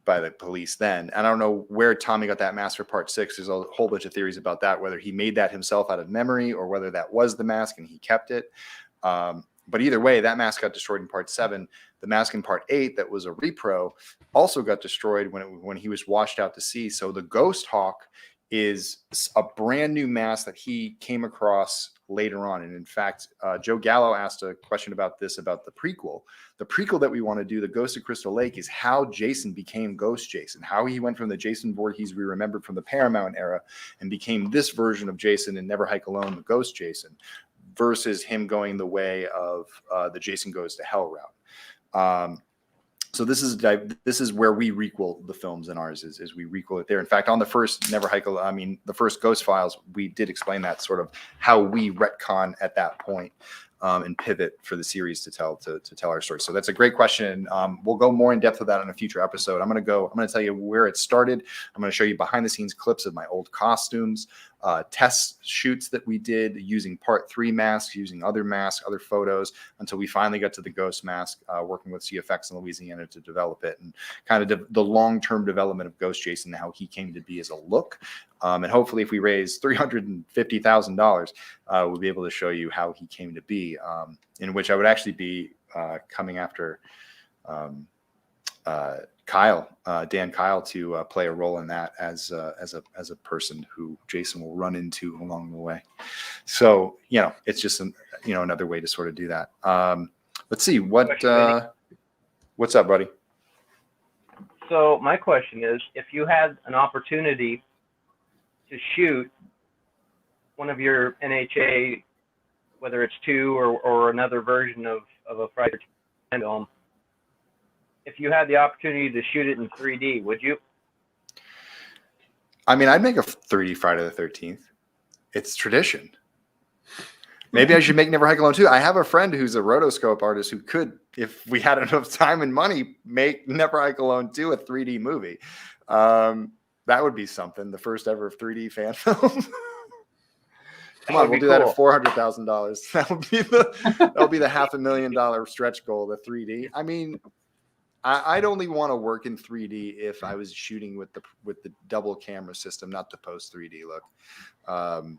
the police then. And I don't know where Tommy got that mask for Part 6. There's a whole bunch of theories about that, whether he made that himself out of memory or whether that was the mask and he kept it. But either way, that mask got destroyed in Part 7. The mask in Part 8 that was a repro also got destroyed when he was washed out to sea. So the Ghost Hawk is a brand new mask that he came across later on. And in fact, Joe Gallo asked a question about this, about the prequel. The prequel that we want to do, The Ghost of Crystal Lake, is how Jason became Ghost Jason, how he went from the Jason Voorhees we remembered from the Paramount era and became this version of Jason in Never Hike Alone, the Ghost Jason, versus him going the way of the Jason Goes to Hell route. So this is where we requel the films in ours, is we requel it there. In fact, on the first Never Hike Alone, the first Ghost Files, we did explain that sort of how we retcon at that point and pivot for the series to tell our story. So that's a great question. We'll go more in depth with that in a future episode. I'm going to tell you where it started. I'm going to show you behind the scenes clips of my old costumes, test shoots that we did using Part 3 masks, using other masks, other photos, until we finally got to the ghost mask, working with CFX in Louisiana to develop it, and kind of the long-term development of Ghost Jason, how he came to be as a look. And hopefully if we raise $350,000, we'll be able to show you how he came to be, in which I would actually be coming after Dan Kyle, to play a role in that as a person who Jason will run into along the way. So, it's just another way to sort of do that. Let's see what's up, buddy? So my question is, if you had an opportunity to shoot one of your NHA, whether it's 2 or another version of a Friday film, if you had the opportunity to shoot it in 3D, would you? I mean, I'd make a 3D Friday the 13th. It's tradition. Maybe I should make Never Hike Alone too. I have a friend who's a rotoscope artist who could, if we had enough time and money, make Never Hike Alone 2 a 3D movie. That would be something. The first ever 3D fan film. Come on, we'll do that at $400,000. That'll be the $500,000 stretch goal, the 3D. I mean, I'd only want to work in 3D if I was shooting with the double camera system, not the post 3D look.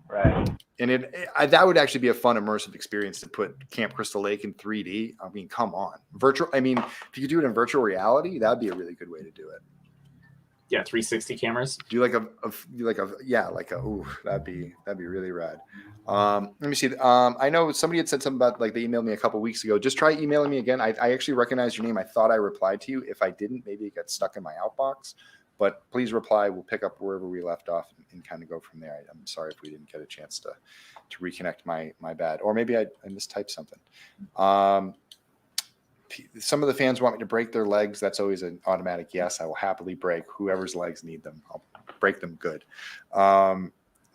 Right. And that would actually be a fun immersive experience to put Camp Crystal Lake in 3D. I mean, come on, virtual. I mean, if you could do it in virtual reality, that'd be a really good way to do it. Yeah, 360 cameras. Do ooh, that'd be really rad. Let me see. I know somebody had said something about, like, they emailed me a couple weeks ago. Just try emailing me again. I actually recognize your name. I thought I replied to you. If I didn't, maybe it got stuck in my outbox. But please reply. We'll pick up wherever we left off and kind of go from there. I'm sorry if we didn't get a chance to reconnect. My bad. Or maybe I mistyped something. Some of the fans want me to break their legs. That's always an automatic yes. I will happily break whoever's legs need them. I'll break them good.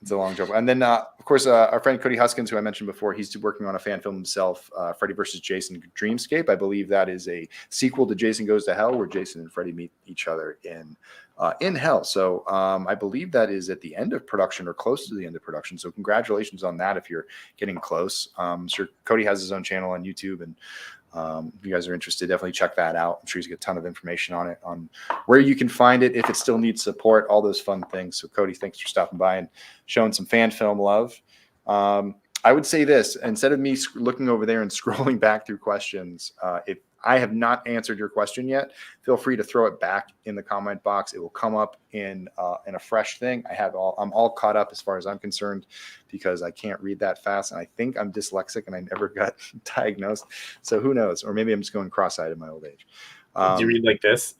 It's a long joke. And then, of course, our friend Cody Huskins, who I mentioned before, he's working on a fan film himself, Freddy vs. Jason Dreamscape. I believe that is a sequel to Jason Goes to Hell, where Jason and Freddy meet each other in hell. So I believe that is at the end of production or close to the end of production. So congratulations on that if you're getting close. I'm sure Cody has his own channel on YouTube, and if you guys are interested, definitely check that out. I'm sure he's got a ton of information on it, on where you can find it, if it still needs support, all those fun things. So Cody, thanks for stopping by and showing some fan film love. I would say this, instead of me looking over there and scrolling back through questions, if I have not answered your question yet, feel free to throw it back in the comment box. It will come up in a fresh thing. I'm all caught up as far as I'm concerned, because I can't read that fast, and I think I'm dyslexic and I never got diagnosed. So who knows? Or maybe I'm just going cross-eyed in my old age. Do you read like this?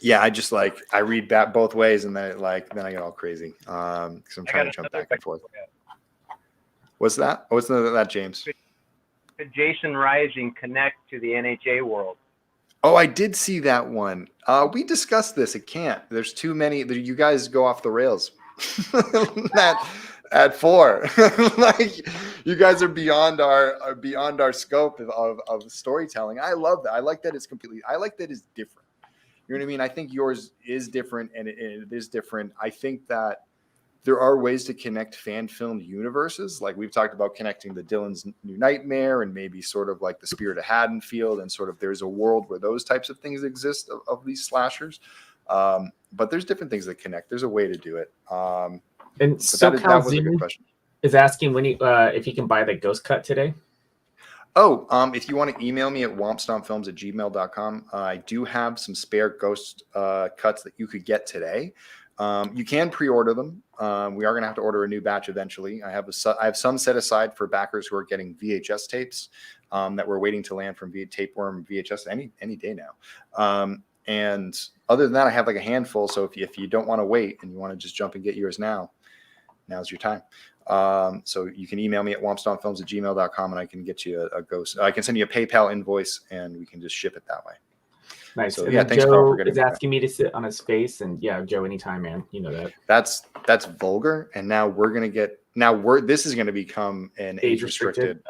Yeah, I read that both ways, and then I get all crazy because I'm trying to jump back and forth. What's that? What's that, James? Could Jason Rising connect to the NHA world? Oh, I did see that one. We discussed this. It can't. There's too many. You guys go off the rails. at 4. Like, you guys are beyond our scope of storytelling. I love that. I like that it's different. You know what I mean? I think yours is different, and it is different. I think that there are ways to connect fan filmed universes. Like we've talked about connecting the Dylan's New Nightmare and maybe sort of like the Spirit of Haddonfield, and sort of there's a world where those types of things exist of these slashers. But there's different things that connect. There's a way to do it. And that was a good question. Is asking when if you can buy the ghost cut today. Oh, if you want to email me at wompstompfilms@gmail.com, I do have some spare ghost cuts that you could get today. You can pre-order them. We are going to have to order a new batch eventually. I have some set aside for backers who are getting VHS tapes that we're waiting to land from Tapeworm VHS any day now. And other than that, I have like a handful. So if you don't want to wait and you want to just jump and get yours now's your time. So you can email me at wompstompfilms@gmail.com and I can get you a ghost. I can send you a PayPal invoice and we can just ship it that way. Nice. So, and yeah, thanks, Carl, Joe for getting is asking me to sit on his face, and yeah, Joe, anytime, man. You know that. That's vulgar, and now this is gonna become an age restricted.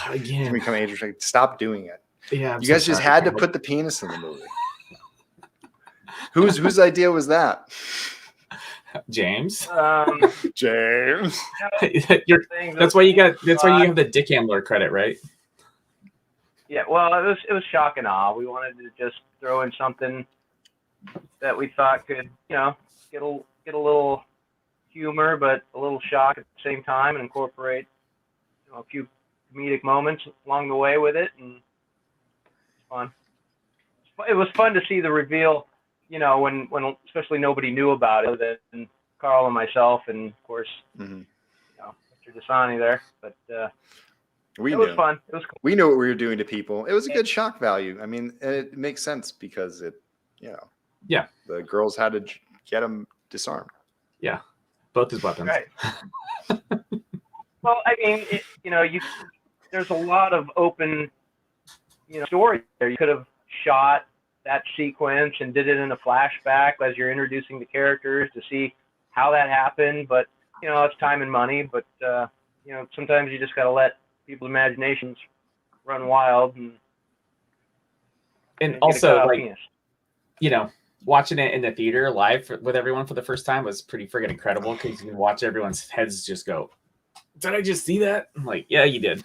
Again, It's gonna become age restricted. Stop doing it. Yeah, you guys just had to put the penis in the movie. Whose idea was that? James. James. That's why you have the Dick Handler credit, right? Yeah, well, it was shock and awe. We wanted to just throw in something that we thought could, get a little humor, but a little shock at the same time, and incorporate, a few comedic moments along the way with it, and it's fun. It was fun to see the reveal, when especially nobody knew about it, other than Karl and myself, and of course, Mr. DiSanti there, but. It was fun. It was cool. We knew what we were doing to people. It was a good shock value. I mean, it makes sense because yeah, the girls had to get him disarmed. Yeah, both his weapons. Right. Well, I mean, there's a lot of open, story there. You could have shot that sequence and did it in a flashback as you're introducing the characters to see how that happened. But it's time and money. But sometimes you just got to let people's imaginations run wild, and also watching it in the theater live with everyone for the first time was pretty friggin' incredible, because you can watch everyone's heads just go, did I just see that? I'm like, yeah, you did.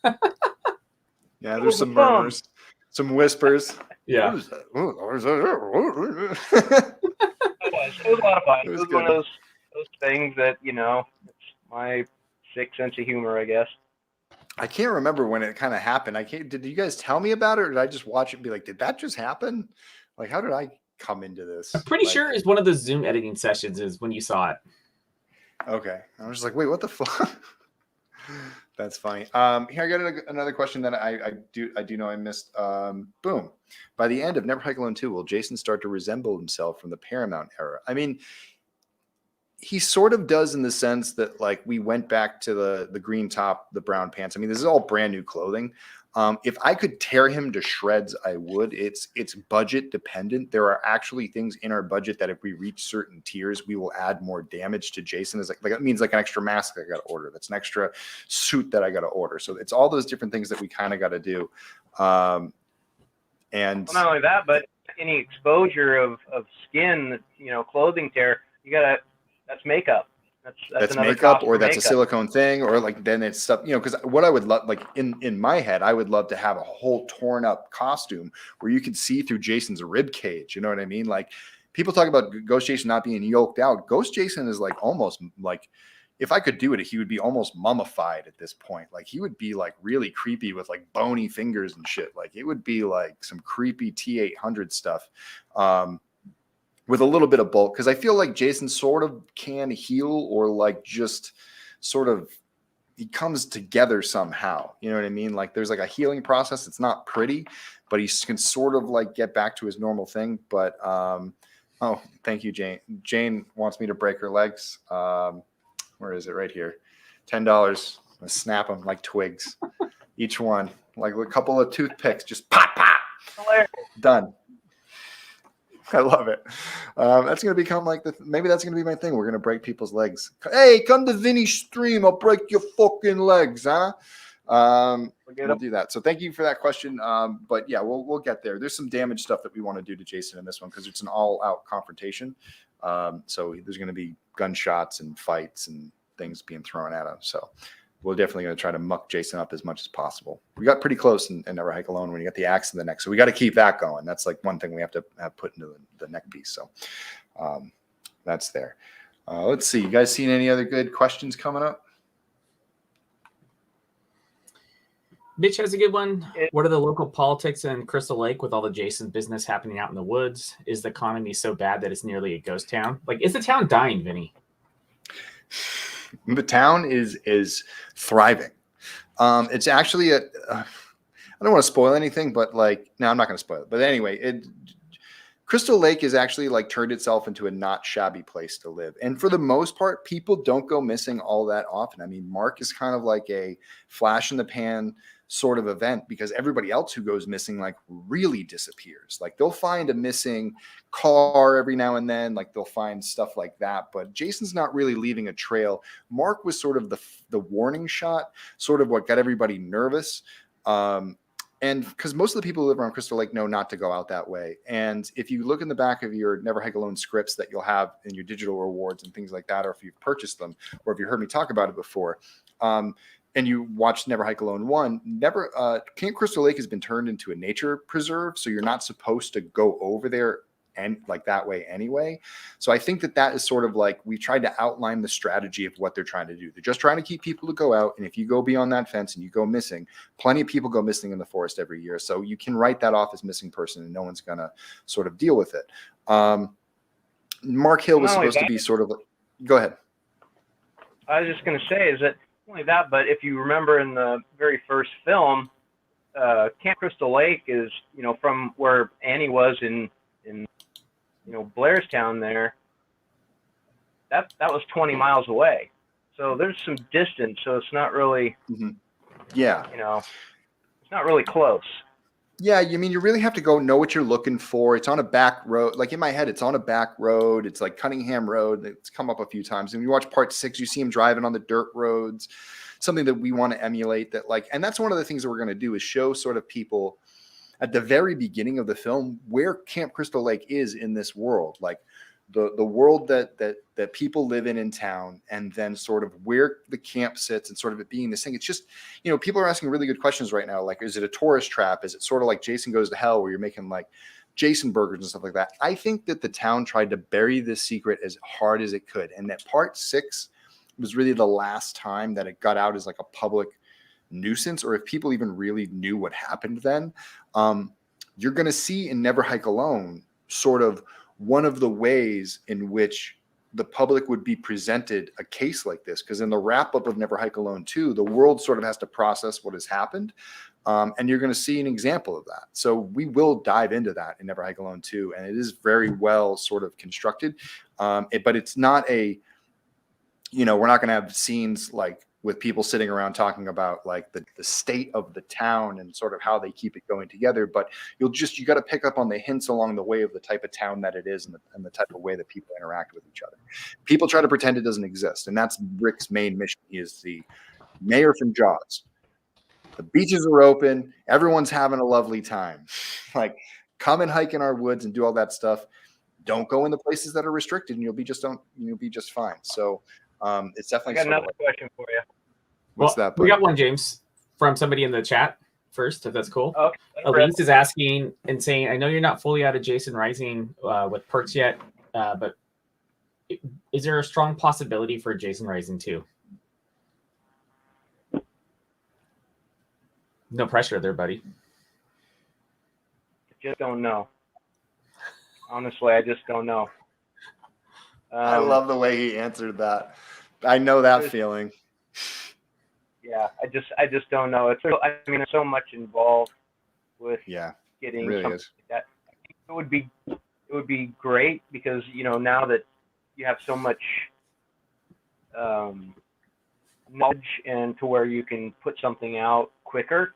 Yeah, there's some murmurs, some whispers. Yeah. It was a lot of fun. It was one of those things that it's my sick sense of humor, I guess. I can't remember when it kind of happened. Did you guys tell me about it, or did I just watch it and be like, did that just happen? Like, how did I come into this? I'm pretty sure it's one of those Zoom editing sessions is when you saw it. Okay. I was just like, wait, what the fuck? That's funny. Here, I got another question that I do know I missed. Boom. By the end of Never Hike Alone 2, will Jason start to resemble himself from the Paramount era? I mean, he sort of does, in the sense that, like, we went back to the green top, the brown pants. I mean, this is all brand new clothing. If I could tear him to shreds, I would. It's budget dependent. There are actually things in our budget that if we reach certain tiers, we will add more damage to Jason. Is like that means like an extra mask I got to order. That's an extra suit that I got to order. So it's all those different things that we kind of got to do. And well, not only that, but any exposure of skin, clothing tear, that's makeup. That's makeup, or that's a silicone thing, or like then it's stuff, because what I would love, like in my head, I would love to have a whole torn up costume where you could see through Jason's rib cage. You know what I mean? Like, people talk about Ghost Jason not being yoked out. Ghost Jason is like almost like, if I could do it, he would be almost mummified at this point. Like, he would be like really creepy with like bony fingers and shit. Like, it would be like some creepy T-800 stuff. With a little bit of bulk, because I feel like Jason sort of can heal, or like just sort of, he comes together somehow. You know what I mean? Like, there's like a healing process. It's not pretty, but he can sort of like get back to his normal thing. But oh, thank you, Jane. Jane wants me to break her legs. Where is it? Right here. $10. I snap them like twigs, each one, like a couple of toothpicks. Just pop, pop. Hilarious. Done. I love it. That's going to become like maybe that's going to be my thing. We're going to break people's legs. Hey, come to Vinny's stream. I'll break your fucking legs, huh? We'll do that. So thank you for that question. But yeah, we'll get there. There's some damage stuff that we want to do to Jason in this one because it's an all-out confrontation. So there's going to be gunshots and fights and things being thrown at him. So we're definitely going to try to muck Jason up as much as possible. We got pretty close in Never Hike Alone when you got the axe in the neck. So we got to keep that going. That's like one thing we have to have put into the neck piece. So that's there. Let's see. You guys seen any other good questions coming up? Mitch has a good one. What are the local politics in Crystal Lake with all the Jason business happening out in the woods? Is the economy so bad that it's nearly a ghost town? Like, is the town dying, Vinny? The town is thriving. It's actually I don't want to spoil anything, but like, no, I'm not going to spoil it. But anyway, Crystal Lake is actually like turned itself into a not shabby place to live. And for the most part, people don't go missing all that often. I mean, Mark is kind of like a flash in the pan sort of event because everybody else who goes missing like really disappears. Like they'll find a missing car every now and then, like they'll find stuff like that, but Jason's not really leaving a trail. Mark was sort of the warning shot, sort of what got everybody nervous. And because most of the people who live around Crystal Lake know not to go out that way. And if you look in the back of your Never Hike Alone scripts that you'll have in your digital rewards and things like that, or if you've purchased them, or if you heard me talk about it before, and you watched Never Hike Alone 1, Camp Crystal Lake has been turned into a nature preserve. So you're not supposed to go over there and like that way anyway. So I think that is sort of like, we tried to outline the strategy of what they're trying to do. They're just trying to keep people to go out. And if you go beyond that fence and you go missing, plenty of people go missing in the forest every year. So you can write that off as missing person and no one's going to sort of deal with it. Mark Hill was supposed to be sort of, go ahead. I was just going to say is that only that, but if you remember in the very first film, Camp Crystal Lake is, from where Annie was in Blairstown there, that was 20 miles away. So there's some distance. So it's not really, yeah, it's not really close. Yeah, I mean, you really have to go know what you're looking for. It's on a back road. Like in my head, it's on a back road. It's like Cunningham Road. It's come up a few times. And when you watch part 6, you see him driving on the dirt roads, something that we want to emulate that like, and that's one of the things that we're going to do is show sort of people at the very beginning of the film where Camp Crystal Lake is in this world. Like the world that people live in town, and then sort of where the camp sits and sort of it being this thing. It's just, people are asking really good questions right now. Like, is it a tourist trap? Is it sort of like Jason Goes to Hell where you're making like Jason burgers and stuff like that? I think that the town tried to bury this secret as hard as it could. And that part 6 was really the last time that it got out as like a public nuisance, or if people even really knew what happened then. You're going to see in Never Hike Alone sort of one of the ways in which the public would be presented a case like this, because in the wrap up of Never Hike Alone 2, the world sort of has to process what has happened. And you're going to see an example of that. So we will dive into that in Never Hike Alone 2. And it is very well sort of constructed. But it's not we're not going to have scenes like with people sitting around talking about like the state of the town and sort of how they keep it going together. But you got to pick up on the hints along the way of the type of town that it is and the type of way that people interact with each other. People try to pretend it doesn't exist. And that's Rick's main mission. He is the mayor from Jaws. The beaches are open. Everyone's having a lovely time. Like, come and hike in our woods and do all that stuff. Don't go in the places that are restricted and you'll be just fine. So, it's definitely. I got another question for you. What's that? We got one, James, from somebody in the chat first, if that's cool. Okay. Elise is asking and saying, I know you're not fully out of Jason Rising with perks yet, but is there a strong possibility for Jason Rising 2? No pressure there, buddy. I just don't know. Honestly, I just don't know. I love the way he answered that. I know that feeling. Yeah, I just don't know. There's so much involved with getting really something is. like that. I think it would be great because now that you have so much knowledge and to where you can put something out quicker,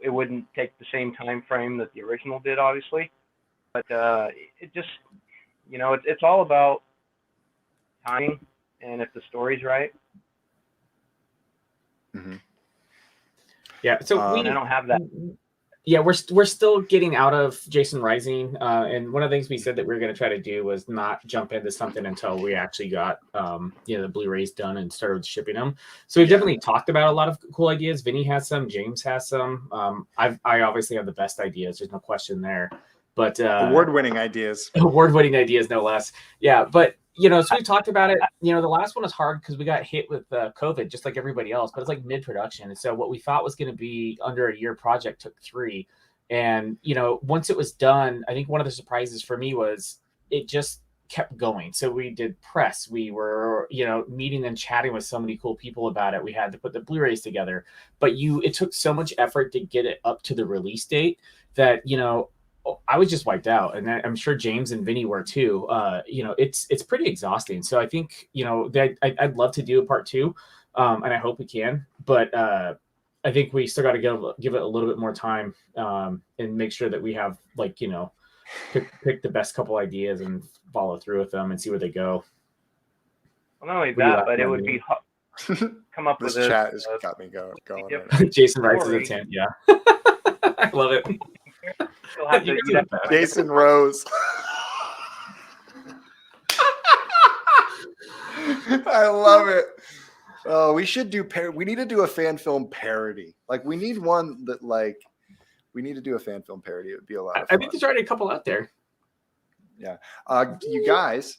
it wouldn't take the same time frame that the original did, obviously. But it just, it's all about timing, and if the story's right. Mhm. Yeah. So I don't have that. Yeah, we're still getting out of Jason Rising, and one of the things we said that we were going to try to do was not jump into something until we actually got the Blu-rays done and started shipping them. So we've definitely talked about a lot of cool ideas. Vinny has some, James has some. I obviously have the best ideas. There's no question there. But award-winning ideas. Award-winning ideas, no less. Yeah, but so we talked about it. The last one was hard because we got hit with COVID, just like everybody else. But it's like mid-production, and so what we thought was going to be under a year project took 3. And once it was done, I think one of the surprises for me was it just kept going. So we did press. We were meeting and chatting with so many cool people about it. We had to put the Blu-rays together, but it took so much effort to get it up to the release date that I was just wiped out, and I'm sure James and Vinny were too. It's pretty exhausting. So I think I'd love to do a part 2, and I hope we can. But I think we still got to give it a little bit more time, and make sure that we have pick the best couple ideas and follow through with them and see where they go. Well, not only that, but it would be come up This with chat has got me going. Jason writes his intent. Yeah, I love it. Jason Rose. I love it. Oh, we should do we need to do a fan film parody. Like we need one that we need to do a fan film parody. It would be a lot of fun. I think there's already a couple out there. Yeah. You guys,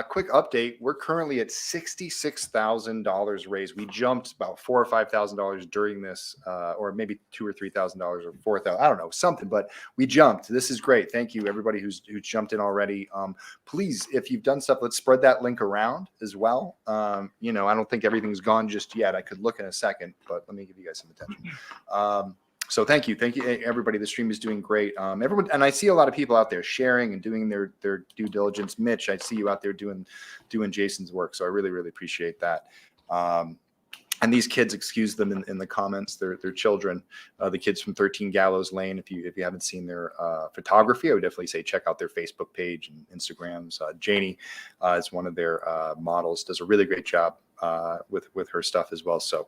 quick update. We're currently at $66,000 raised. We jumped about $4,000 or $5,000 during this, or maybe $2,000 or $3,000 or $4,000. I don't know, something, but we jumped. This is great. Thank you, everybody who's jumped in already. Please, if you've done stuff, let's spread that link around as well. I don't think everything's gone just yet. I could look in a second, but let me give you guys some attention. So thank you, everybody. The stream is doing great. Everyone, and I see a lot of people out there sharing and doing their due diligence. Mitch, I see you out there doing Jason's work, so I really, really appreciate that. And these kids, excuse them in the comments. They're children. The kids from 13 Gallows Lane. If you haven't seen their photography, I would definitely say check out their Facebook page and Instagrams. Janie is one of their models. Does a really great job with her stuff as well. So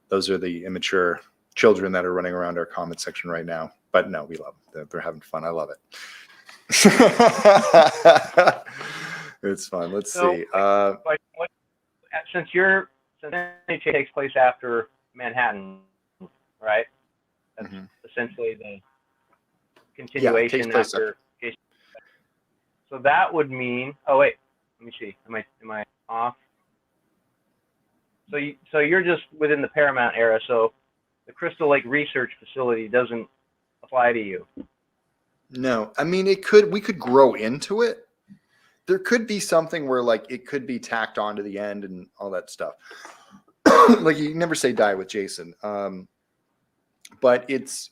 those are the immature children that are running around our comment section right now. But no, we love them. They're having fun. I love it. It's fun. Let's see. Since NHA takes place after Manhattan, right? That's essentially the continuation after. So that would mean. Oh wait, let me see. Am I off? So you're just within the Paramount era. So the Crystal Lake Research Facility doesn't apply to you. No, I mean we could grow into it. There could be something where it could be tacked on to the end and all that stuff. You never say die with Jason. But it's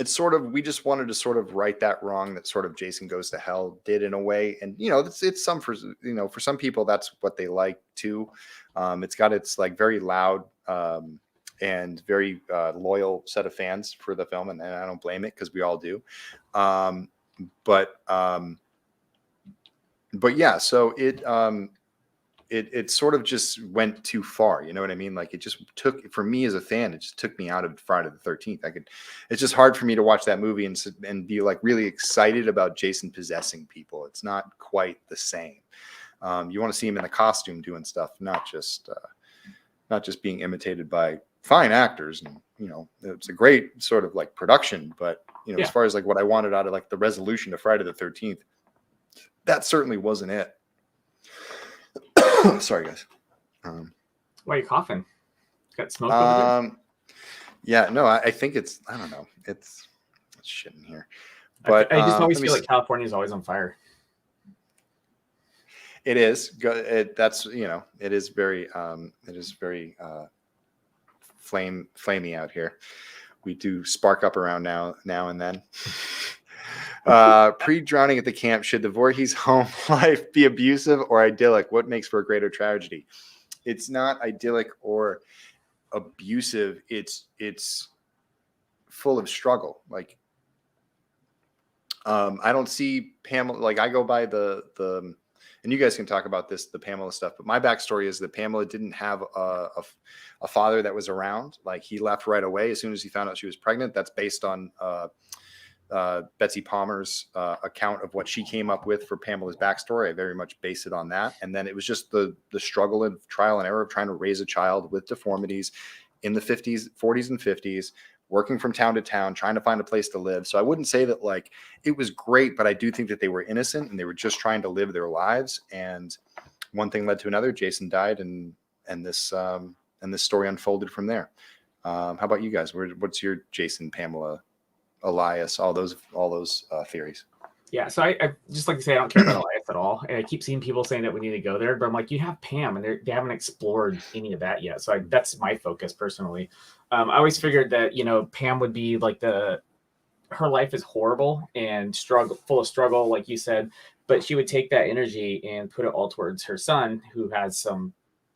sort of, we just wanted to sort of right that wrong that sort of Jason Goes to Hell did in a way. And, it's some for some people, that's what they like too. It's got its very loud, and very loyal set of fans for the film, and I don't blame it because we all do. But yeah, so it sort of just went too far. You know what I mean? It just took, for me as a fan, it just took me out of Friday the 13th. It's just hard for me to watch that movie and be really excited about Jason possessing people. It's not quite the same. You want to see him in a costume doing stuff, not just being imitated by fine actors. And, it's a great sort of production, but as far as what I wanted out of the resolution of Friday the 13th, that certainly wasn't it. Sorry, guys. Why are you coughing? Got smoke over there? Yeah, no, I think it's, I don't know. It's shit in here. But I just always feel like California is always on fire. It is. That's, it is very flamey out here. We do spark up around now and then. Pre-drowning at the camp. Should the Voorhees home life be abusive or idyllic? What makes for a greater tragedy? It's not idyllic or abusive. It's full of struggle. I don't see Pamela, like I go by and you guys can talk about this, the Pamela stuff, but my backstory is that Pamela didn't have a father that was around. Like he left right away as soon as he found out she was pregnant. That's based on Betsy Palmer's account of what she came up with for Pamela's backstory. I very much base it on that. And then it was just the struggle and trial and error of trying to raise a child with deformities in the 40s and 50s, working from town to town, trying to find a place to live. So I wouldn't say that like it was great, but I do think that they were innocent and they were just trying to live their lives. And one thing led to another. Jason died, and this story unfolded from there. How about you guys? What's your Jason, Pamela, Elias, all those theories? Yeah, so I just like to say I don't care about Elias at all, and I keep seeing people saying that we need to go there, but I'm like, you have Pam, and they haven't explored any of that yet. So that's my focus personally. I always figured that Pam would be like her life is horrible and full of struggle, like you said, but she would take that energy and put it all towards her son, who has some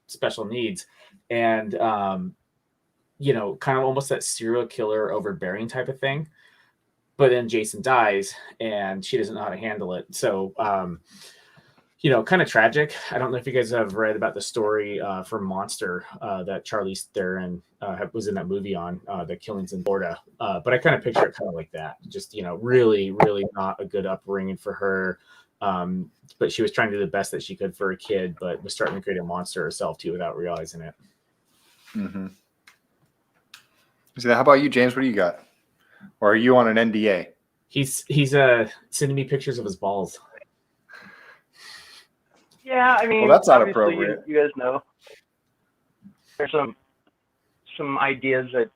special needs, and kind of almost that serial killer overbearing type of thing. But then Jason dies and she doesn't know how to handle it. So, kind of tragic. I don't know if you guys have read about the story from Monster that Charlize Theron was in that movie on the killings in Florida. But I kind of picture it kind of like that. Just, really, really not a good upbringing for her. But she was trying to do the best that she could for a kid, but was starting to create a monster herself too without realizing it. Mm-hmm. So how about you, James? What do you got? Or are you on an NDA? He's sending me pictures of his balls. Yeah, I mean, well, that's not obviously appropriate. You guys know there's some ideas that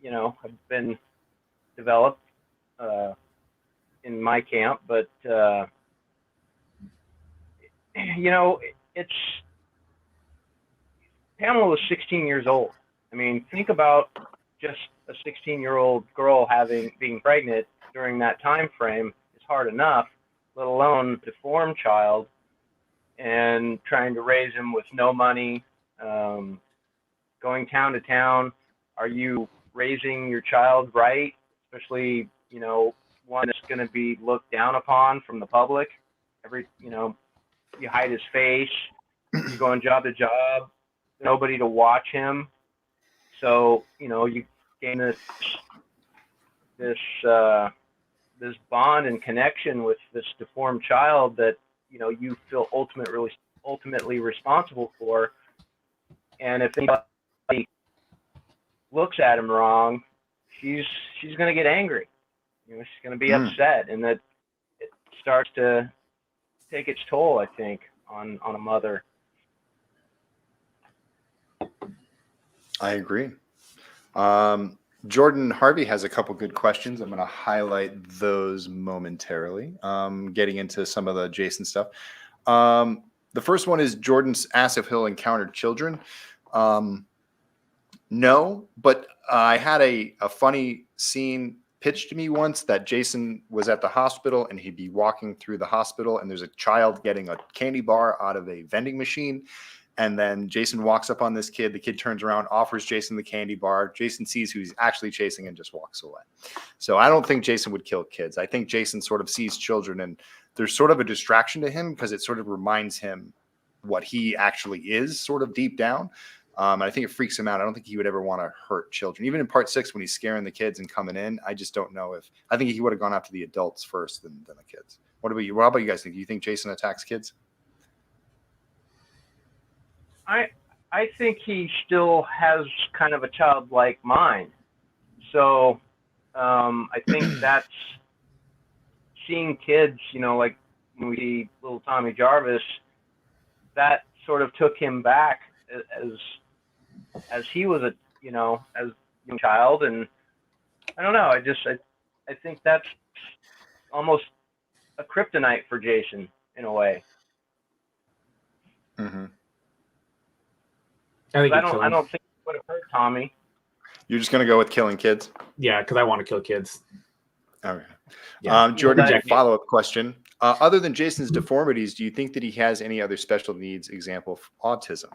have been developed in my camp, but it's Pamela was 16 years old. I mean, think about just a 16-year-old girl being pregnant during that time frame is hard enough, let alone a deformed child, and trying to raise him with no money, going town to town. Are you raising your child right? Especially, one that's going to be looked down upon from the public. You hide his face, you going job to job, nobody to watch him. So, you gain this bond and connection with this deformed child that you feel ultimately responsible for. And if anybody looks at him wrong, she's going to get angry. She's going to be upset, and that it starts to take its toll, I think, on a mother. I agree. Jordan Harvey has a couple good questions. I'm going to highlight those momentarily, getting into some of the Jason stuff. The first one is Jordan's asked if he'll encounter children. No, but I had a funny scene pitched to me once that Jason was at the hospital and he'd be walking through the hospital and there's a child getting a candy bar out of a vending machine. And then Jason walks up on this kid. The kid turns around, offers Jason the candy bar. Jason sees who he's actually chasing and just walks away. So I don't think Jason would kill kids. I think Jason sort of sees children and there's sort of a distraction to him because it sort of reminds him what he actually is sort of deep down. And I think it freaks him out. I don't think he would ever want to hurt children. Even in part 6, when he's scaring the kids and coming in, I just don't know I think he would have gone after the adults first than the kids. What about you? How about you guys think? Do you think Jason attacks kids? I think he still has kind of a childlike mind. So I think that's seeing kids, like when we see little Tommy Jarvis, that sort of took him back as he was as a young child. And I don't know, I think that's almost a kryptonite for Jason in a way. Mm-hmm. I don't think it would have hurt Tommy. You're just going to go with killing kids? Yeah, because I want to kill kids. Okay. Yeah. Jordan, follow-up question. Other than Jason's deformities, do you think that he has any other special needs, example, autism?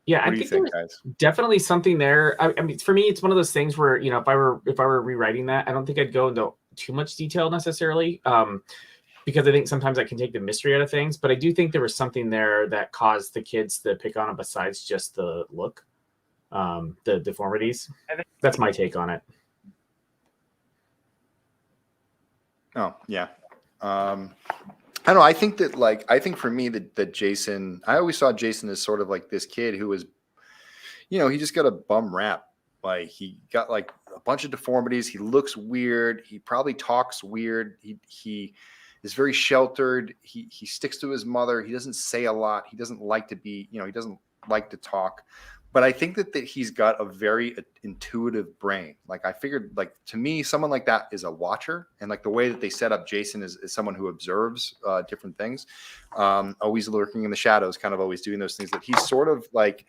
Yeah, What do you think, guys? Definitely something there. I mean, for me, it's one of those things where if I were rewriting that, I don't think I'd go into too much detail necessarily, because I think sometimes that can take the mystery out of things. But I do think there was something there that caused the kids to pick on him besides just the look, the deformities. That's my take on it. Oh, yeah. I don't know. I think that, like, I think for me that Jason, I always saw Jason as sort of like this kid who was, he just got a bum rap. Like, he got like a bunch of deformities. He looks weird. He probably talks weird. He is very sheltered. He sticks to his mother. He doesn't say a lot. He doesn't like to be, he doesn't like to talk. But I think that he's got a very intuitive brain. Like, I figured, like, to me, someone like that is a watcher. And like the way that they set up Jason is someone who observes different things, always lurking in the shadows, kind of always doing those things that he's sort of like,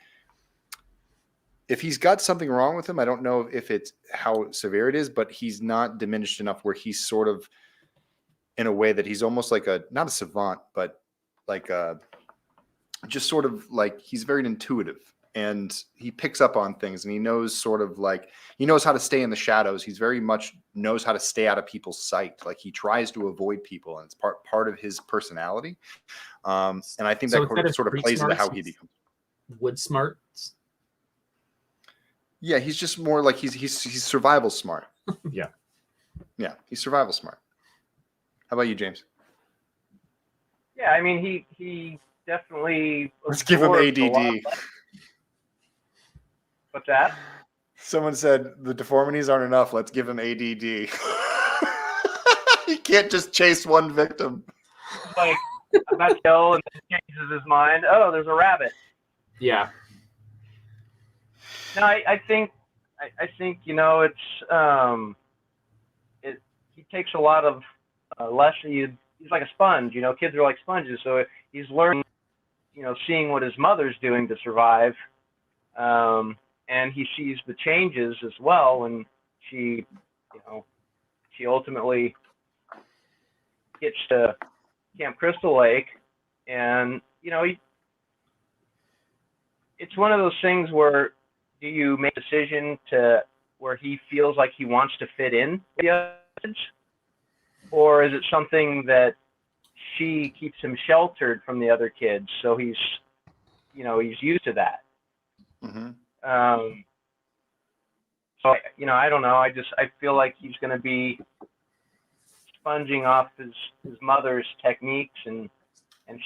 if he's got something wrong with him, I don't know if it's how severe it is, but he's not diminished enough where he's sort of in a way that he's almost like not a savant, but like just sort of like he's very intuitive. And he picks up on things, and he knows sort of like, he knows how to stay in the shadows. He's very much knows how to stay out of people's sight. Like, he tries to avoid people, and it's part of his personality. And I think So that sort of plays into how he becomes wood smart. Yeah, he's just more like he's survival smart. Yeah, he's survival smart. How about you, James? Yeah, I mean, he definitely. Let's give him ADD. What's that? Someone said the deformities aren't enough. Let's give him ADD. He can't just chase one victim. Like, about to go and then changes his mind. Oh, there's a rabbit. Yeah. No, I think it's he takes a lot of lessons. He's like a sponge. Kids are like sponges. So he's learning, seeing what his mother's doing to survive. And he sees the changes as well when she ultimately gets to Camp Crystal Lake, and it's one of those things where do you make a decision to where he feels like he wants to fit in with the other kids, or is it something that she keeps him sheltered from the other kids, so he's used to that. Mm-hmm. So I don't know. I feel like he's going to be sponging off his mother's techniques and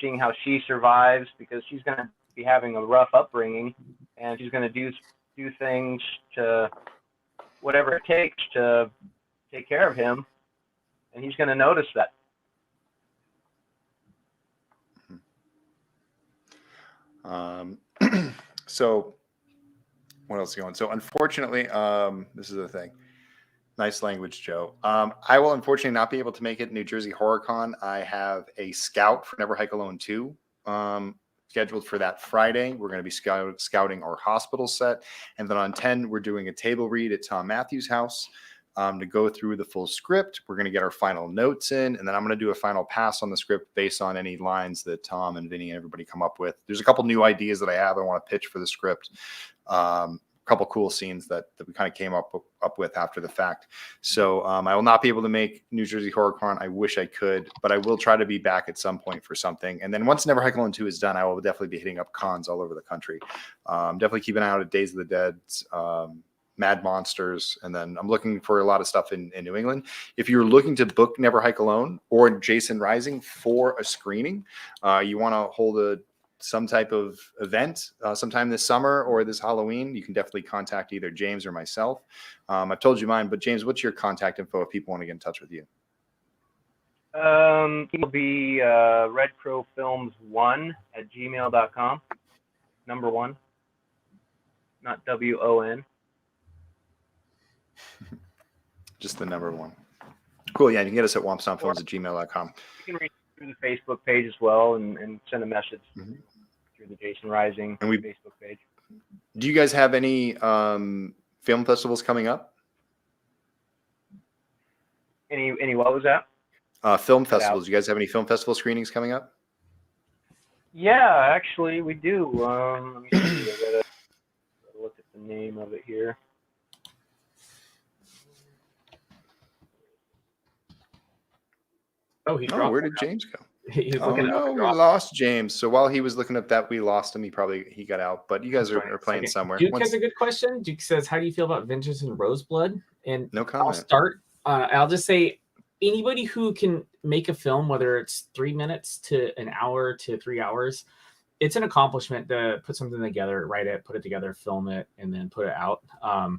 seeing how she survives, because she's going to be having a rough upbringing, and she's going to do things to whatever it takes to take care of him, and he's going to notice that. So what else is going on? So unfortunately, this is the thing. Nice language, Joe. I will unfortunately not be able to make it New Jersey HorrorCon. I have a scout for Never Hike Alone 2 scheduled for that Friday. We're going to be scouting our hospital set. And then on 10, we're doing a table read at Tom Matthews' house to go through the full script. We're going to get our final notes in, and then I'm going to do a final pass on the script based on any lines that Tom and Vinny and everybody come up with. There's a couple new ideas that I want to pitch for the script. A couple cool scenes that we kind of came up with after the fact. So I will not be able to make New Jersey HorrorCon. I wish I could, but I will try to be back at some point for something. And then once Never Hike Alone 2 is done, I will definitely be hitting up cons all over the country. Definitely keep an eye out at Days of the Dead, Mad Monsters, and then I'm looking for a lot of stuff in New England. If you're looking to book Never Hike Alone or Jason Rising for a screening, you want to hold some type of event sometime this summer or this Halloween, you can definitely contact either James or myself. I've told you mine, but James, what's your contact info if people want to get in touch with you? It'll be redcrowfilms1@gmail.com. Number 1, not WON. Just the number 1. Cool. Yeah, you can get us at wompstompfilms@gmail.com. You can reach through the Facebook page as well and send a message through the Jason Rising Facebook page. Do you guys have any film festivals coming up? Any what was that? Film festivals. Do you guys have any film festival screenings coming up? Yeah, actually we do. Let me see. I gotta look at the name of it here. Oh, he Oh, dropped. where did James go? He was Oh looking up no, and we dropped. lost James. So while he was looking up that, we lost him. He got out. But you guys Join are in a playing second. somewhere. Duke has a good question. Duke says, "How do you feel about Vengeance and Roseblood?" And No I'll comment. start. I'll just say, anybody who can make a film, whether it's 3 minutes to an hour to 3 hours, it's an accomplishment to put something together, write it, put it together, film it, and then put it out. I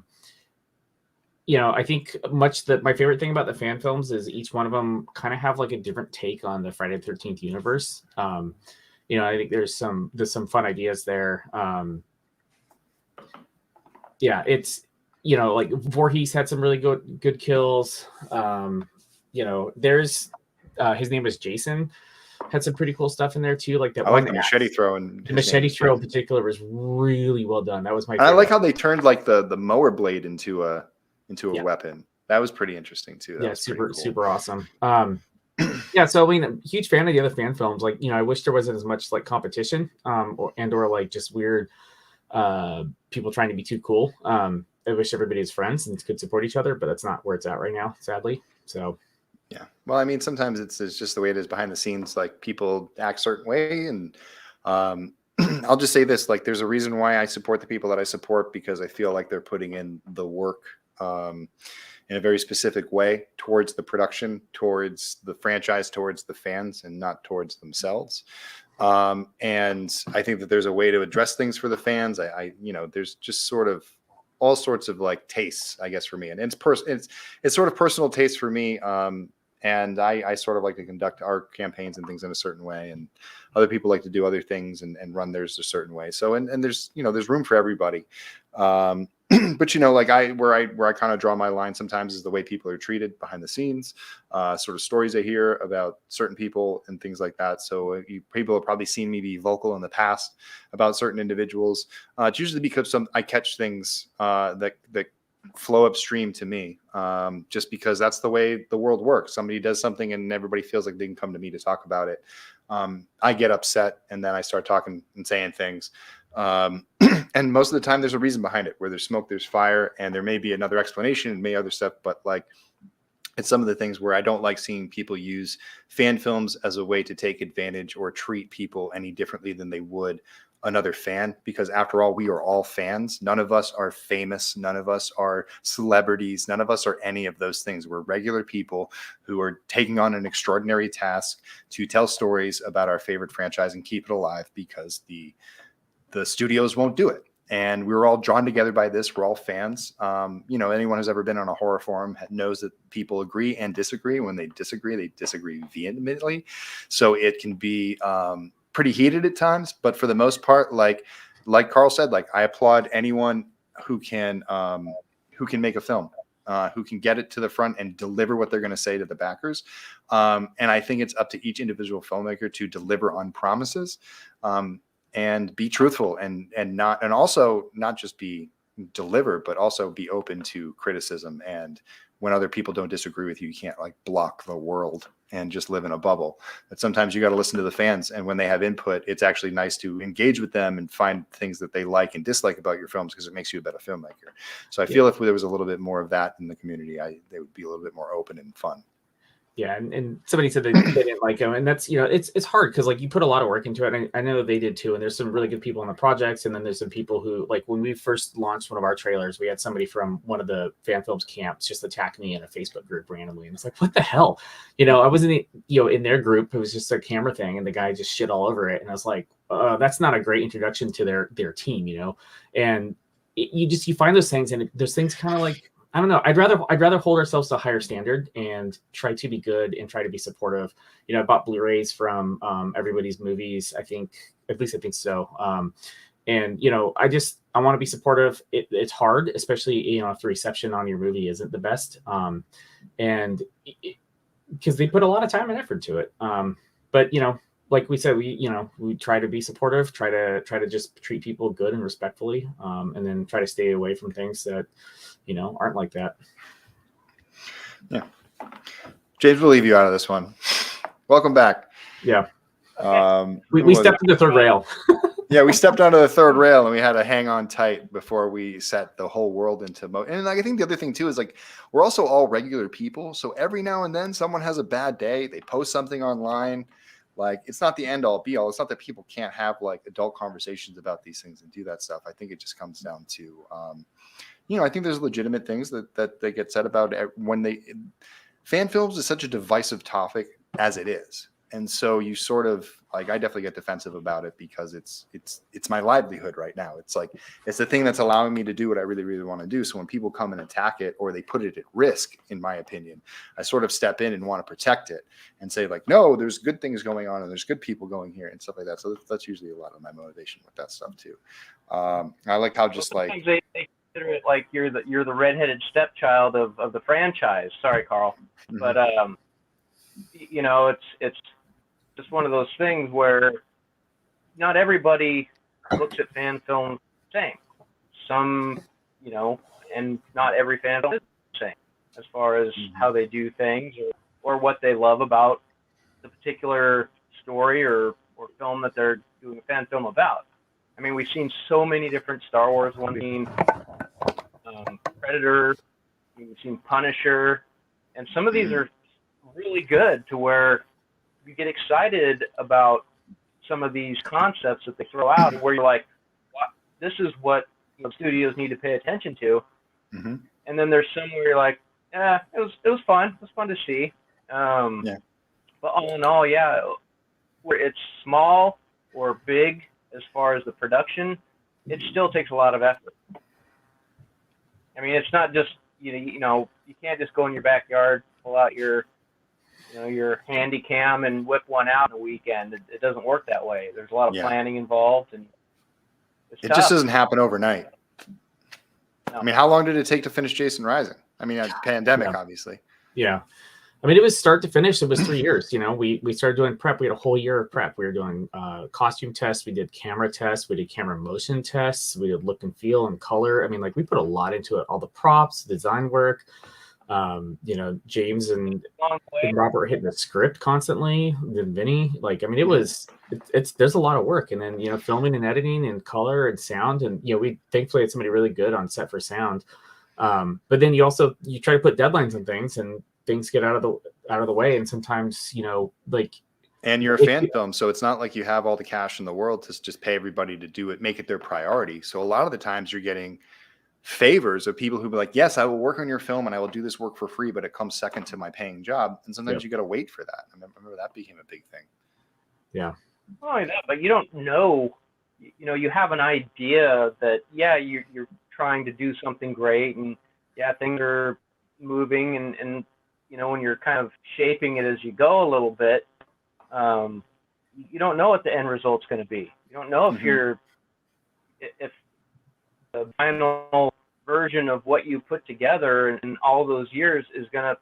think my favorite thing about the fan films is each one of them kind of have like a different take on the Friday the 13th universe. I think there's some fun ideas there. It's like Voorhees had some really good kills. There's his name was Jason, had some pretty cool stuff in there too. Like that I one like the machete throw, and the machete throw in particular was really well done. That was my And I favorite. like how they turned like the mower blade into a Yeah. weapon. That was pretty interesing too. That was super pretty cool. super awesome. So I mean, I'm a huge fan of the other fan films. Like, I wish there wasn't as much like competition, or like just weird people trying to be too cool. I wish everybody is friends and could support each other, but that's not where it's at right now, sadly. So yeah, well, I mean, sometimes it's just the way it is behind the scenes. Like people act a certain way, and I'll just say this: like, there's a reason why I support the people that I support, because I feel like they're putting in the work in a very specific way towards the production, towards the franchise, towards the fans, and not towards themselves. And I think that there's a way to address things for the fans. There's just sort of all sorts of like tastes, I guess, for me, and it's sort of personal taste for me. And I sort of like to conduct our campaigns and things in a certain way, and other people like to do other things and run theirs a certain way. So, and there's, there's room for everybody. But like where I kind of draw my line sometimes is the way people are treated behind the scenes, sort of stories I hear about certain people and things like that. So people have probably seen me be vocal in the past about certain individuals. It's usually because I catch things that flow upstream to me, just because that's the way the world works. Somebody does something and everybody feels like they can come to me to talk about it. I get upset and then I start talking and saying things. And most of the time there's a reason behind it. Where there's smoke, there's fire, and there may be another explanation and may other stuff, but like, it's some of the things where I don't like seeing people use fan films as a way to take advantage or treat people any differently than they would another fan, because after all, we are all fans. None of us are famous. None of us are celebrities. None of us are any of those things. We're regular people who are taking on an extraordinary task to tell stories about our favorite franchise and keep it alive, because the studios won't do it. And we were all drawn together by this. We're all fans. Anyone who's ever been on a horror forum knows that people agree and disagree. When they disagree vehemently. So it can be pretty heated at times, but for the most part, like Karl said, like, I applaud anyone who can make a film, who can get it to the front and deliver what they're going to say to the backers. And I think it's up to each individual filmmaker to deliver on promises, and be truthful, and also not just be deliver, but also be open to criticism. And when other people don't disagree with you, you can't like block the world and just live in a bubble. But sometimes you got to listen to the fans, and when they have input, it's actually nice to engage with them and find things that they like and dislike about your films, because it makes you a better filmmaker. So I feel if there was a little bit more of that in the community, they would be a little bit more open and fun. Yeah, and somebody said they didn't like him, and that's it's hard because like you put a lot of work into it. And I know they did too, and there's some really good people on the projects, and then there's some people who, like, when we first launched one of our trailers, we had somebody from one of the fan films camps just attack me in a Facebook group randomly, and it's like, what the hell, I wasn't in their group. It was just a camera thing, and the guy just shit all over it, and I was like, that's not a great introduction to their team, and you find those things, and those things kind of like, I don't know. I'd rather hold ourselves to a higher standard and try to be good and try to be supportive. I bought Blu-rays from everybody's movies. I think so. And I want to be supportive. It's hard, especially if the reception on your movie isn't the best. And because they put a lot of time and effort to it. But like we said, we try to be supportive, try to just treat people good and respectfully, and then try to stay away from things that aren't like that. Yeah. James, we'll leave you out of this one. Welcome back. Yeah. Okay. We stepped in the third rail. Yeah, we stepped onto the third rail and we had to hang on tight before we set the whole world into motion. And like, I think the other thing too is like we're also all regular people, so every now and then someone has a bad day, they post something online. Like it's not the end all be all. It's not that people can't have like adult conversations about these things and do that stuff. I think it just comes down to, I think there's legitimate things that they get said about when fan films is such a divisive topic as it is. And so you sort of like, I definitely get defensive about it because it's my livelihood right now. It's like, it's the thing that's allowing me to do what I really, really want to do. So when people come and attack it, or they put it at risk, in my opinion, I sort of step in and want to protect it and say like, no, there's good things going on and there's good people going here and stuff like that. So that's usually a lot of my motivation with that stuff too. I like how just like, they consider it like you're the redheaded stepchild of the franchise. Sorry, Carl. Mhm. But, it's just one of those things where not everybody looks at fan films the same. Some, and not every fan film is the same as far as how they do things or what they love about the particular story or film that they're doing a fan film about. I mean, we've seen so many different Star Wars ones. We've seen Predator, we've seen Punisher, and some of these are really good to where you get excited about some of these concepts that they throw out, where you're like, this is what studios need to pay attention to. Mm-hmm. And then there's some where you're like, it was fun. It was fun to see. But all in all, where it's small or big as far as the production, it still takes a lot of effort. I mean, it's not just, you can't just go in your backyard, pull out your handy cam and whip one out in a weekend. It doesn't work that way. There's a lot of planning involved, and it just doesn't happen overnight. No. I mean, how long did it take to finish Jason Rising? I mean, a pandemic, obviously. Yeah. I mean, it was start to finish. It was 3 years. We started doing prep. We had a whole year of prep. We were doing costume tests. We did camera tests. We did camera motion tests. We did look and feel and color. I mean, like we put a lot into it. All the props, design work. James and Robert were hitting the script constantly. Then Vinny, there's a lot of work. And then, filming and editing and color and sound. And, we thankfully had somebody really good on set for sound. But then you try to put deadlines on things and things get out of the way. And sometimes, and you're a fan film, so it's not like you have all the cash in the world to just pay everybody to do it, make it their priority. So a lot of the times you're getting favors of people who be like, yes, I will work on your film and I will do this work for free, but it comes second to my paying job. And sometimes you got to wait for that. I remember that became a big thing. Yeah. Oh, yeah, but you don't know, you have an idea that, you're trying to do something great and things are moving and when you're kind of shaping it as you go a little bit, you don't know what the end result's going to be. You don't know if the final version of what you put together in all those years is going to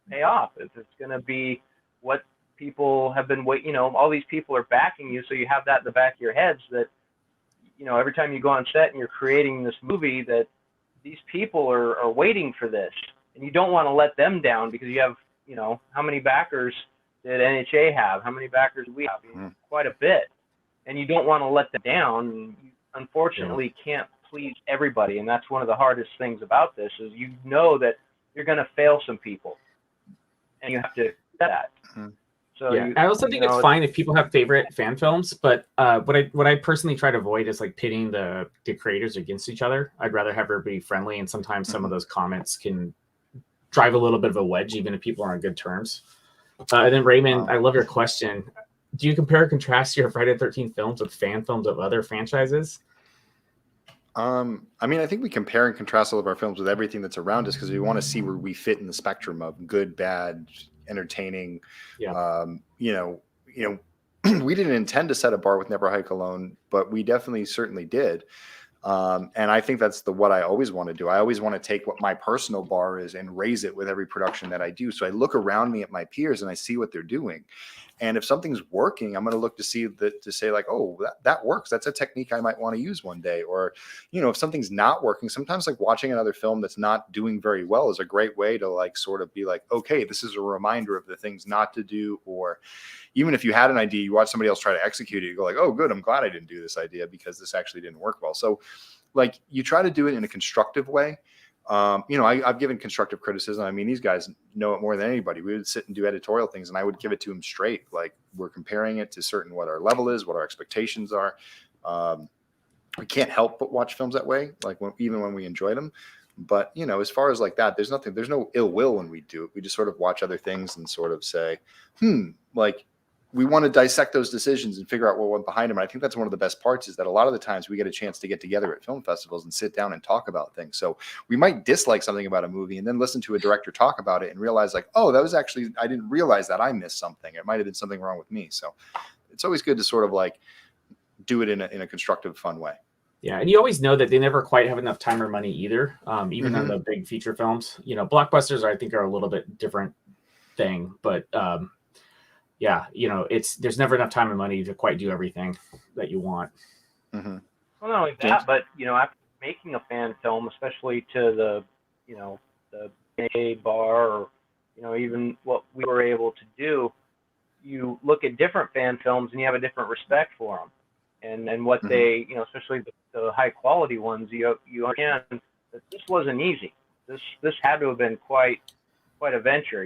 pay off. If it's going to be what people have been waiting, all these people are backing you. So you have that in the back of your heads that, every time you go on set and you're creating this movie, that these people are waiting for this, and you don't want to let them down because you have, how many backers did NHA have? How many backers do we have? Quite a bit. And you don't want to let them down. You unfortunately can't please everybody. And that's one of the hardest things about this is, that you're going to fail some people and you have to do that. So I also think it's fine if people have favorite fan films, but what I personally try to avoid is like pitting the creators against each other. I'd rather have everybody friendly, and sometimes some of those comments can drive a little bit of a wedge, even if people are on good terms. And then Raymond, I love your question. Do you compare and contrast your Friday the 13th films with fan films of other franchises? I mean, I think we compare and contrast all of our films with everything that's around us because we want to see where we fit in the spectrum of good, bad, entertaining. We didn't intend to set a bar with Never Hike Alone, but we definitely certainly did. And I think that's what I always want to do. I always want to take what my personal bar is and raise it with every production that I do. So I look around me at my peers and I see what they're doing. And if something's working, I'm going to look to see that, to say like, oh, that works. That's a technique I might want to use one day. Or, if something's not working, sometimes like watching another film that's not doing very well is a great way to like sort of be like, okay, this is a reminder of the things not to do. Or even if you had an idea, you watch somebody else try to execute it, you go like, oh, good, I'm glad I didn't do this idea because this actually didn't work well. So like you try to do it in a constructive way. I've given constructive criticism. I mean, these guys know it more than anybody. We would sit and do editorial things and I would give it to them straight. Like we're comparing it to certain, what our level is, what our expectations are. We can't help but watch films that way. Like even when we enjoy them, but as far as like that, there's no ill will when we do it. We just sort of watch other things and sort of say, like we want to dissect those decisions and figure out what went behind them. And I think that's one of the best parts, is that a lot of the times we get a chance to get together at film festivals and sit down and talk about things. So we might dislike something about a movie and then listen to a director talk about it and realize like, oh, that was actually, I didn't realize that I missed something. It might've been something wrong with me. So it's always good to sort of like do it in a constructive, fun way. Yeah, and you always know that they never quite have enough time or money either. Even on the big feature films, blockbusters I think are a little bit different thing, but yeah, there's never enough time and money to quite do everything that you want. Well, not only that, but after making a fan film, especially to the A bar, or even what we were able to do, you look at different fan films and you have a different respect for them, and what they, especially the high quality ones, you understand that this wasn't easy. This had to have been quite a venture,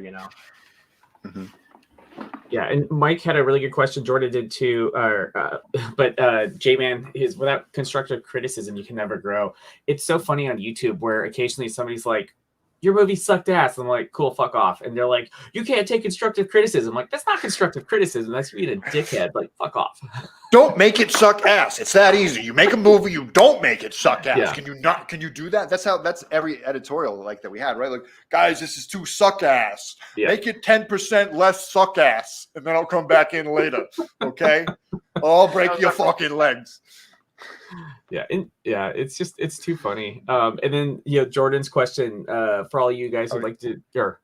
Yeah, and Mike had a really good question. Jordan did too. But J-Man, without constructive criticism, you can never grow. It's so funny on YouTube where occasionally somebody's like, your movie sucked ass. And I'm like, cool, fuck off. And they're like, you can't take constructive criticism. I'm like, that's not constructive criticism. That's being a dickhead. Like, fuck off. Don't make it suck ass. It's that easy. You make a movie, you don't make it suck ass. Yeah. Can you do that? That's every editorial like that we had, right? Like, guys, this is too suck ass. Yeah. Make it 10% less suck ass, and then I'll come back in later. Okay? I'll break your fucking legs. Yeah, it's too funny. And then Jordan's question for all you guys who'd like to, or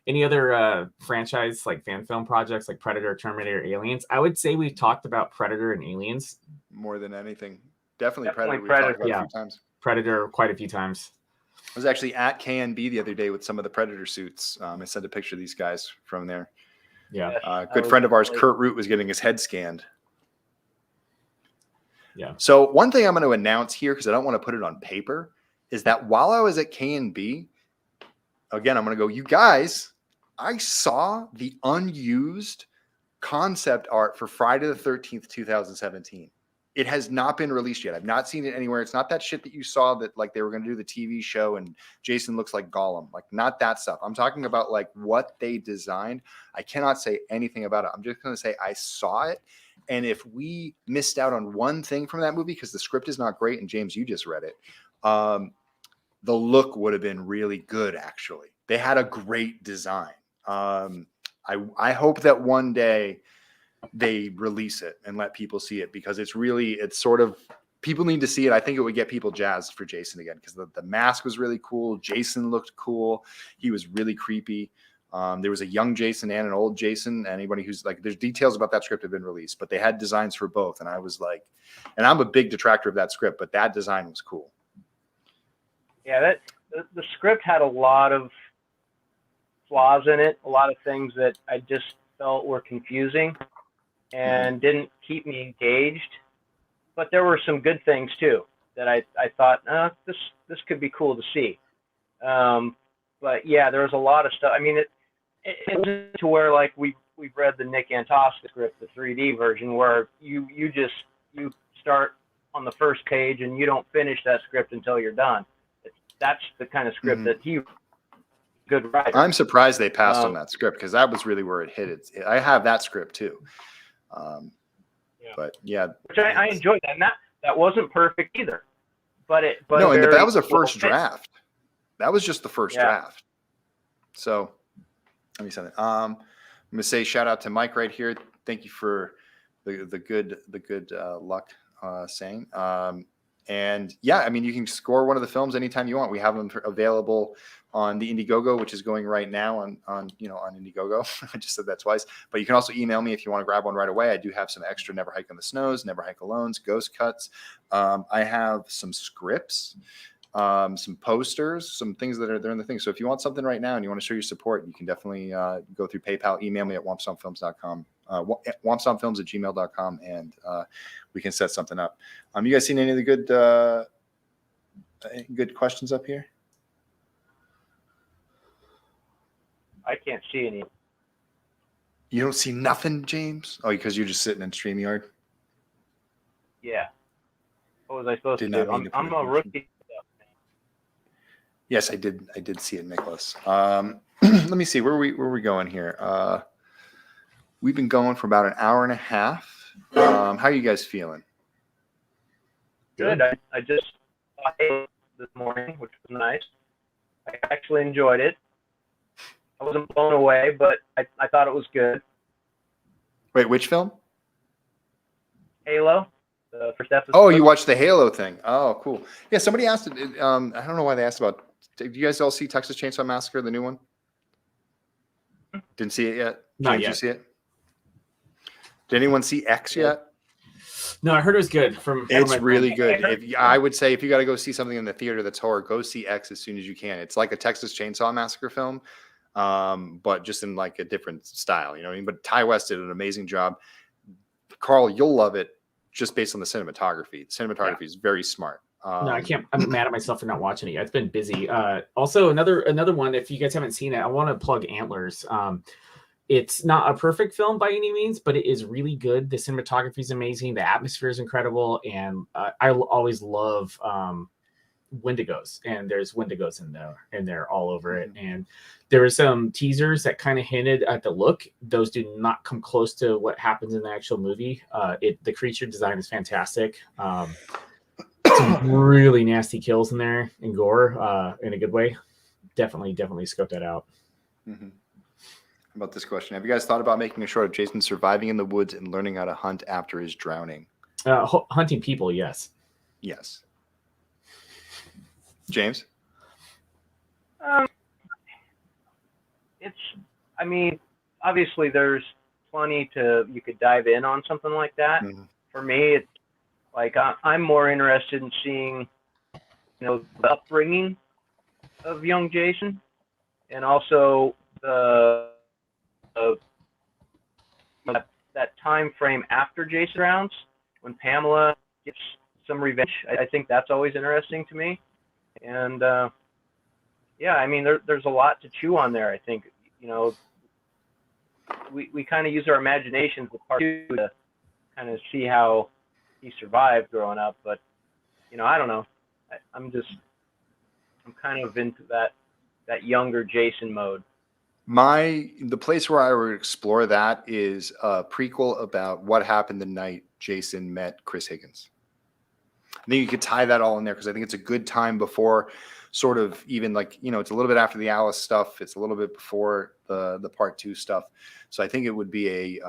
any other franchise like fan film projects like Predator, Terminator, Aliens. I would say we've talked about Predator and Aliens more than anything. Definitely Predator. Predator. We've talked about a few times. Predator quite a few times. I was actually at KNB the other day with some of the Predator suits. I sent a picture of these guys from there. Yeah, good friend of ours, Kurt Root, was getting his head scanned. Yeah. So one thing I'm going to announce here, because I don't want to put it on paper, is that while I was at KNB, again, I'm going to go, you guys, I saw the unused concept art for Friday the 13th, 2017. It has not been released yet. I've not seen it anywhere. It's not that shit that you saw that like they were going to do the TV show and Jason looks like Gollum. Like not that stuff. I'm talking about like what they designed. I cannot say anything about it. I'm just going to say I saw it. And if we missed out on one thing from that movie, because the script is not great, and James, you just read it, the look would have been really good, actually. They had a great design. I hope that one day they release it and let people see it, because it's sort of, people need to see it. I think it would get people jazzed for Jason again, because the mask was really cool. Jason looked cool. He was really creepy. There was a young Jason and an old Jason. Anybody who's like, there's details about that script have been released, but they had designs for both. And I was like, and I'm a big detractor of that script, but that design was cool. Yeah, the script had a lot of flaws in it, a lot of things that I just felt were confusing and didn't keep me engaged. But there were some good things too that I thought, this could be cool to see. But yeah, there was a lot of stuff. I mean, it wasn't to where like we've read the Nick Antosca script, the 3D version, where you start on the first page and you don't finish that script until you're done. That's the kind of script that he good writer. I'm surprised they passed on that script, because that was really where it hit. I have that script too. But yeah, which I enjoyed that. And that wasn't perfect either. But that was a first draft. That was just the first draft. So let me send it. I'm gonna say shout out to Mike right here. Thank you for the good luck saying. And yeah, I mean, you can score one of the films anytime you want. We have them available on the Indiegogo, which is going right now on Indiegogo. I just said that twice, but you can also email me if you want to grab one right away. I do have some extra Never Hike on the Snows, Never Hike Alones, Ghost Cuts. I have some scripts, some posters, some things that are there in the thing. So if you want something right now and you want to show your support, you can definitely go through PayPal, email me at wompstompfilms.com, wompstompfilms@gmail.com, and we can set something up. You guys seen any of the good questions up here? I can't see any. You don't see nothing, James? Oh, because you're just sitting in StreamYard? Yeah. What was I supposed Did to not do? mean to put I'm it a in. rookie. Yes, I did see it, Nicholas. Let me see. Where are we going here? We've been going for about an hour and a half. How are you guys feeling? Good. I just saw it this morning, which was nice. I actually enjoyed it. I wasn't blown away, but I thought it was good. Wait, which film? Halo, the first episode. Oh, you watched the Halo thing. Oh, cool. Yeah, somebody asked. I don't know why they asked about. Did you guys all see Texas Chainsaw Massacre, the new one? Didn't see it yet. Not James, yet. you see it? Did anyone see X yet? No, I heard it was good. From It's my really friends. good. I would say if you got to go see something in the theater that's horror, go see X as soon as you can. It's like a Texas Chainsaw Massacre film, but just in like a different style. You know what I mean? But Ty West did an amazing job. Carl, you'll love it just based on the cinematography. The cinematography is very smart. No, I can't. I'm mad at myself for not watching it yet. It's been busy. Also, another one. If you guys haven't seen it, I want to plug Antlers. It's not a perfect film by any means, but it is really good. The cinematography is amazing. The atmosphere is incredible, and I always love Wendigos. And there's Wendigos in there all over it. And there were some teasers that kind of hinted at the look. Those do not come close to what happens in the actual movie. The creature design is fantastic. Some really nasty kills in there and gore in a good way. Definitely scope that out. Mm-hmm. About this question, have you guys thought about making a short of Jason surviving in the woods and learning how to hunt after his drowning? Hunting people, yes. James? I mean, obviously there's plenty you could dive in on something like that. Mm-hmm. For me, it's like I'm more interested in seeing, the upbringing of young Jason, and also that time frame after Jason drowns, when Pamela gets some revenge. I think that's always interesting to me. And yeah, I mean, there's a lot to chew on there. I think, we kind of use our imaginations with part two to kind of see how he survived growing up. But, I don't know. I'm kind of into that younger Jason mode. The place where I would explore that is a prequel about what happened the night Jason met Chris Higgins. I think you could tie that all in there because I think it's a good time before sort of even like, it's a little bit after the Alice stuff. It's a little bit before the part 2 stuff. So I think it would be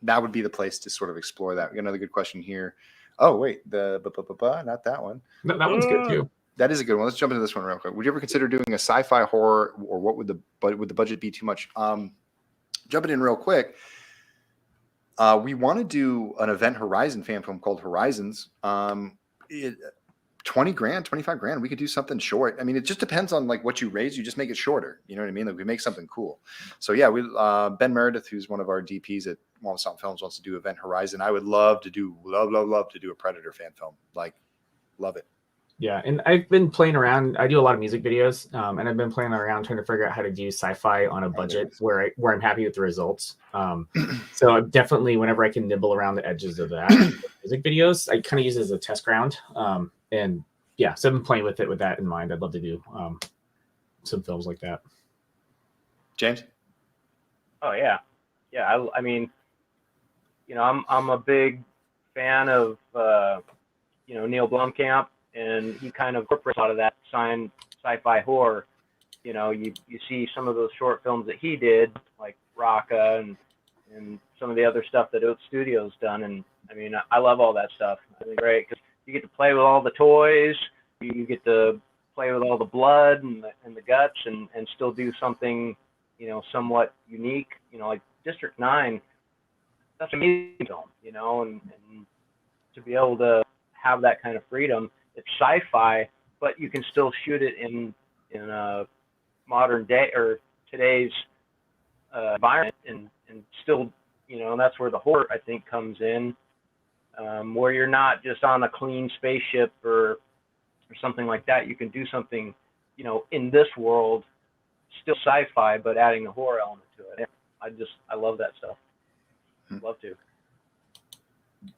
that would be the place to sort of explore that. We got another good question here. Oh, wait, not that one. That one's good too. That is a good one. Let's jump into this one real quick. Would you ever consider doing a sci-fi horror, or what would the budget be too much? Jumping in real quick. We want to do an Event Horizon fan film called Horizons. 20 grand, 25 grand. We could do something short. I mean, it just depends on like what you raise. You just make it shorter. You know what I mean? Like we make something cool. So yeah, Ben Meredith, who's one of our DPs at Womp Stomp Films, wants to do Event Horizon. I would love to do a Predator fan film. Like, love it. Yeah, and I've been playing around. I do a lot of music videos, and I've been playing around trying to figure out how to do sci-fi on a budget where I'm happy with the results. So definitely, whenever I can nibble around the edges of that music videos, I kind of use it as a test ground. And yeah, so I've been playing with it with that in mind. I'd love to do some films like that. James? Oh yeah. I mean, I'm a big fan of Neil Blomkamp. And he kind of incorporates a lot of that sci-fi horror. You see some of those short films that he did, like Raqqa and some of the other stuff that Oat Studios done. And I mean, I love all that stuff. I think great because you get to play with all the toys. You get to play with all the blood and the guts, and still do something, you know, somewhat unique. You know, like District 9, that's a amazing film, you know, and to be able to have that kind of freedom. It's sci-fi, but you can still shoot it in a modern day or today's environment, and still, you know, and that's where the horror, I think, comes in, where you're not just on a clean spaceship or something like that. You can do something, you know, in this world, still sci-fi, but adding a horror element to it. I love that stuff. Love to.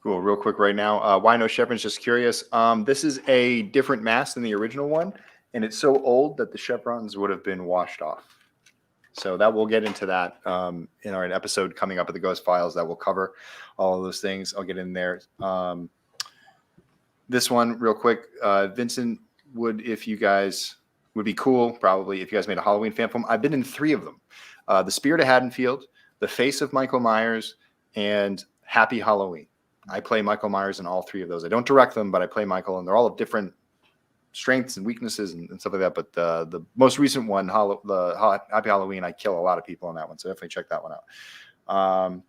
Cool. Real quick right now. Wino Chevron's just curious. This is a different mast than the original one, and it's so old that the chevrons would have been washed off. So that we'll get into that in our episode coming up at the Ghost Files that will cover all of those things. I'll get in there. This one real quick. Vincent, if you guys would be cool, probably, if you guys made a Halloween fan film. I've been in 3 of them. The Spirit of Haddonfield, The Face of Michael Myers, and Happy Halloween. I play Michael Myers in all 3 of those. I don't direct them, but I play Michael, and they're all of different strengths and weaknesses and stuff like that. But the most recent one, the Happy Halloween, I kill a lot of people on that one. So definitely check that one out.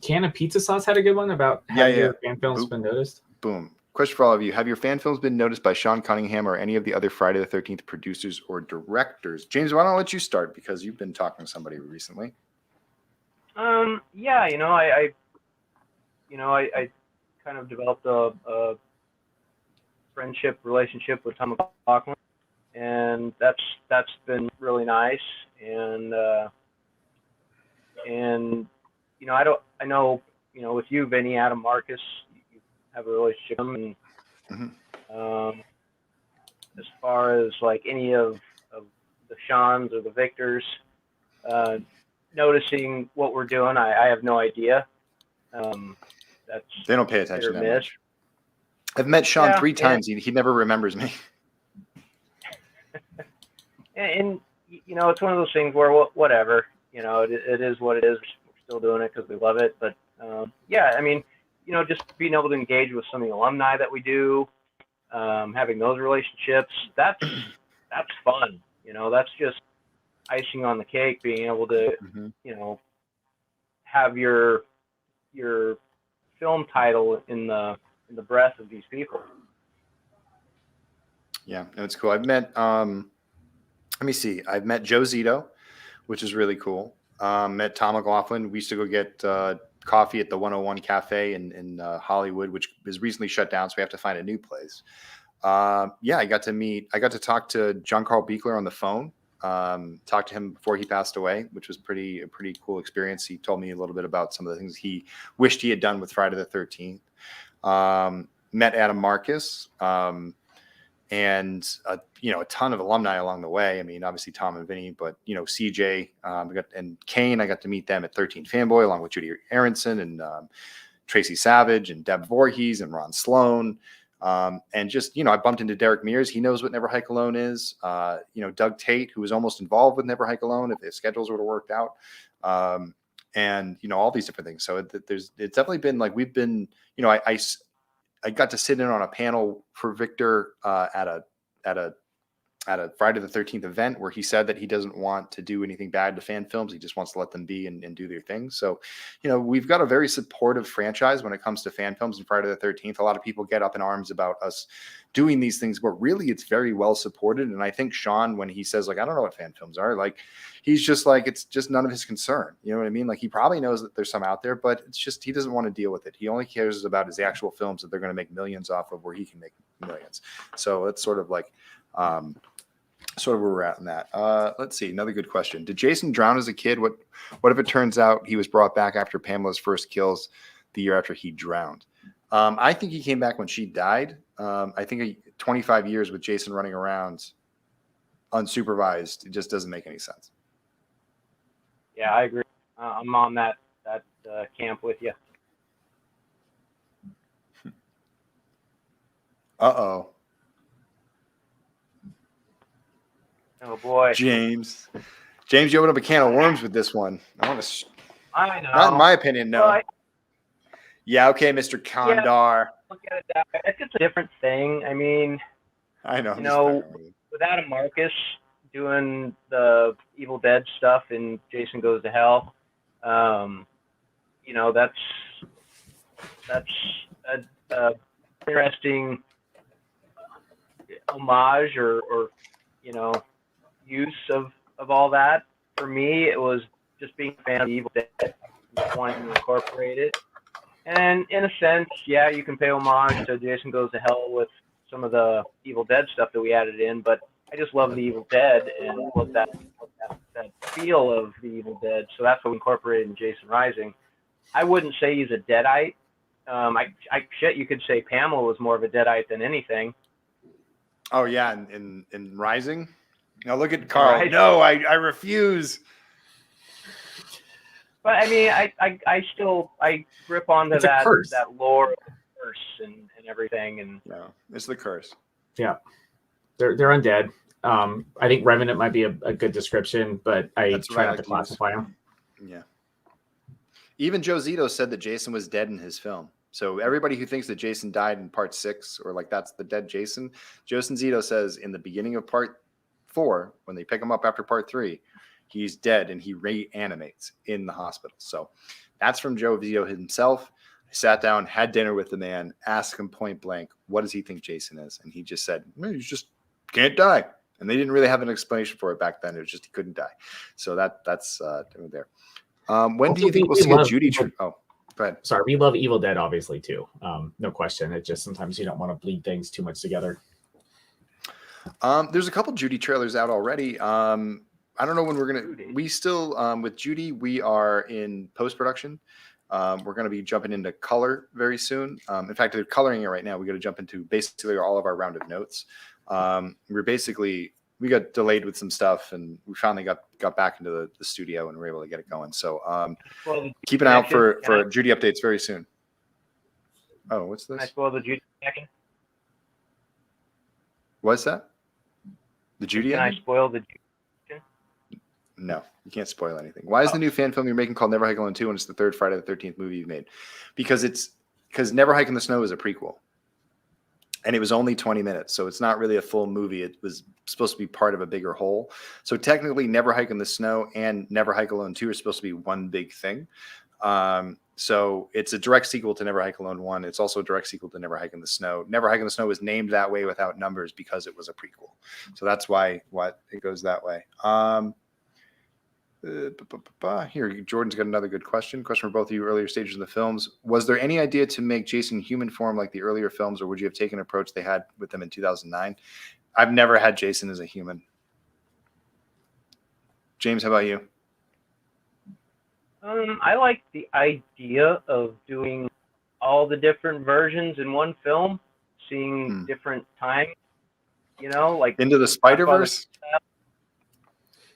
Can of Pizza Sauce had a good one about have your fan films been noticed? Boom. Question for all of you. Have your fan films been noticed by Sean Cunningham or any of the other Friday the 13th producers or directors? James, why don't I let you start, because you've been talking to somebody recently. Yeah, you know, I kind of developed a friendship relationship with Tom McLaughlin, and that's been really nice. And you know, I know, you know, with you, Vinny, Adam Marcus, you have a relationship with him, and as far as like any of the Seans or the Victors noticing what we're doing, I have no idea. They don't pay attention that much. I've met Sean 3 times. He never remembers me. and you know, it's one of those things where whatever, you know, it is what it is. We're still doing it because we love it. But yeah, I mean, you know, just being able to engage with some of the alumni that we do, having those relationships, that's fun. You know, that's just icing on the cake. Being able to, you know, have your film title in the breath of these people. Yeah, it's cool. I've met let me see. I've met Joe Zito, which is really cool. Met Tom McLaughlin. We used to go get coffee at the 101 Cafe in Hollywood, which is recently shut down, so we have to find a new place. Yeah, I got to talk to John Carl Beekler on the phone. Talked to him before he passed away, which was a pretty cool experience. He told me a little bit about some of the things he wished he had done with Friday the 13th. Met Adam Marcus, and you know, a ton of alumni along the way. I mean, obviously Tom and Vinny, but you know, CJ, and Kane. I got to meet them at 13 Fanboy along with Judy Aronson and Tracy Savage and Deb Voorhees and Ron Sloan. And just, you know, I bumped into Derek Mears. He knows what Never Hike Alone is. You know, Doug Tate, who was almost involved with Never Hike Alone if their schedules would have worked out. And, you know, all these different things. So it's definitely been like, we've been, you know, I got to sit in on a panel for Victor at a Friday the 13th event where he said that he doesn't want to do anything bad to fan films. He just wants to let them be and do their thing. So, you know, we've got a very supportive franchise when it comes to fan films and Friday the 13th. A lot of people get up in arms about us doing these things, but really it's very well supported. And I think Sean, when he says like, I don't know what fan films are, like, he's just like, it's just none of his concern. You know what I mean? Like, he probably knows that there's some out there, but it's just, he doesn't want to deal with it. He only cares about his actual films that they're going to make millions off of, where he can make millions. So it's sort of like, sort of where we're at in that. Let's see. Another good question. Did Jason drown as a kid? What if it turns out he was brought back after Pamela's first kills the year after he drowned? I think he came back when she died. I think 25 years with Jason running around unsupervised, it just doesn't make any sense. Yeah, I agree. I'm on that camp with you. Uh-oh. Oh boy, James, you opened up a can of worms with this one. I know. Not in my opinion, no. Well, yeah, okay, Mr. Kondar. look at it that way. It's just a different thing. I mean, I know. you know, with Adam Marcus doing the Evil Dead stuff in Jason Goes to Hell, you know, that's a interesting homage or you know, use of all that. For me, it was just being a fan of Evil Dead, just wanting to incorporate it. And in a sense, yeah, you can pay homage to Jason Goes to Hell with some of the Evil Dead stuff that we added in, but I just love the Evil Dead and love that feel of the Evil Dead. So that's what we incorporated in Jason Rising. I wouldn't say he's a Deadite. Shit, you could say Pamela was more of a Deadite than anything. Oh yeah, in Rising. Now look at Karl. Right. No, I refuse. But I mean, I still grip onto that lore of the curse and everything. And no, it's the curse. Yeah, they're undead. I think Revenant might be a good description, but I try not to classify them. Yeah. Even Joe Zito said that Jason was dead in his film. So everybody who thinks that Jason died in part 6 or like that's the dead Jason, Joseph Zito says in the beginning of part 4, when they pick him up after part 3, he's dead and he reanimates in the hospital. So that's from Joe Zito himself. I sat down, had dinner with the man, asked him point blank, what does he think Jason is? And he just said, well, he just can't die. And they didn't really have an explanation for it back then. It was just he couldn't die. So that's there. When do you think we'll see a Judy? Oh, go ahead. Sorry, we love Evil Dead, obviously, too. No question. It just sometimes you don't want to bleed things too much together. There's a couple Judy trailers out already. I don't know when we're going to. We still, with Judy, we are in post-production. We're going to be jumping into color very soon. In fact, they're coloring it right now. We got to jump into basically all of our round of notes. We got delayed with some stuff and we finally got back into the studio and we're able to get it going. So keep an eye out for Judy updates very soon. Oh, what's this? Can I spoil the Judy action? What's that? The Judy Can I spoil the Judy action? No, you can't spoil anything. Why is the new fan film you're making called Never Hike Alone 2 and it's the third Friday the 13th movie you've made? Because Never Hike in the Snow is a prequel. And it was only 20 minutes, so it's not really a full movie. It was supposed to be part of a bigger whole. So technically, Never Hike in the Snow and Never Hike Alone 2 are supposed to be one big thing. So it's a direct sequel to Never Hike Alone 1. It's also a direct sequel to Never Hike in the Snow. Never Hike in the Snow was named that way without numbers because it was a prequel. So that's why it goes that way. Here, Jordan's got another good question. Question for both of you. Earlier stages in the films, was there any idea to make Jason human form like the earlier films, or would you have taken an approach they had with them in 2009? I've never had Jason as a human. James, how about you? I like the idea of doing all the different versions in one film, seeing different times. You know, like Into the Spider-Verse.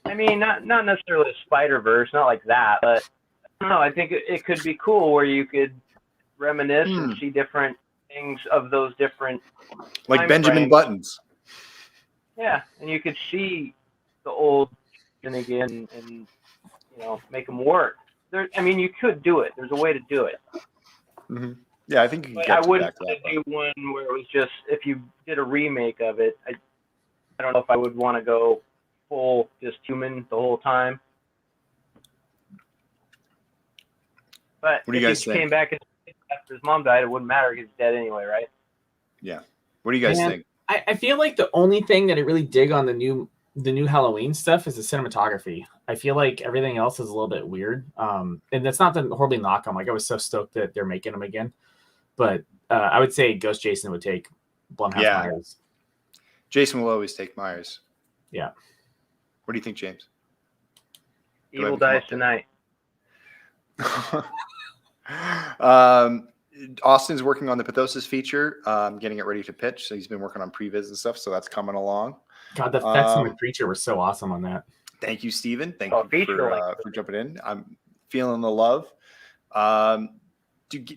I mean, not necessarily a Spider-Verse, not like that, but I don't know. I think it could be cool where you could reminisce and see different things of those different like Benjamin frames. Buttons. Yeah, and you could see the old and again, and you know, make them work. You could do it. There's a way to do it. Mm-hmm. Yeah, I think you can I wouldn't do one where it was just if you did a remake of it. I don't know if I would want to go full just human the whole time. But what do you guys if think? Came back after his mom died, it wouldn't matter. He's dead anyway, right? Yeah. What do you guys think? I feel like the only thing that I really dig on the new Halloween stuff is the cinematography. I feel like everything else is a little bit weird. And that's not to horribly knock them. Like I was so stoked that they're making them again. But I would say Ghost Jason would take Blumhouse Myers. Jason will always take Myers. Yeah. What do you think, James? Evil dies tonight. Austin's working on the Pathosis feature, getting it ready to pitch. So he's been working on previs and stuff. So that's coming along. God, the effects on the creature were so awesome on that. Thank you, Steven. Thank you for jumping in. I'm feeling the love.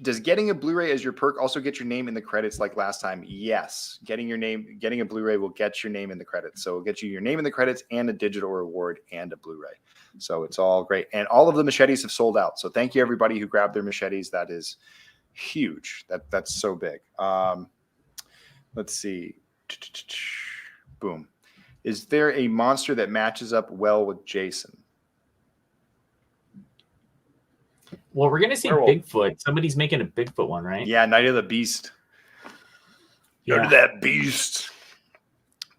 Does getting a Blu-ray as your perk also get your name in the credits like last time? Yes. Getting a Blu-ray will get your name in the credits. So it'll get you your name in the credits and a digital reward and a Blu-ray. So it's all great. And all of the machetes have sold out. So thank you everybody who grabbed their machetes. That is huge. That's so big. Let's see. Boom. Is there a monster that matches up well with Jason? Well, we're gonna see Werewolf. Bigfoot. Somebody's making a Bigfoot one, right? Yeah, Night of the Beast. Go to that beast.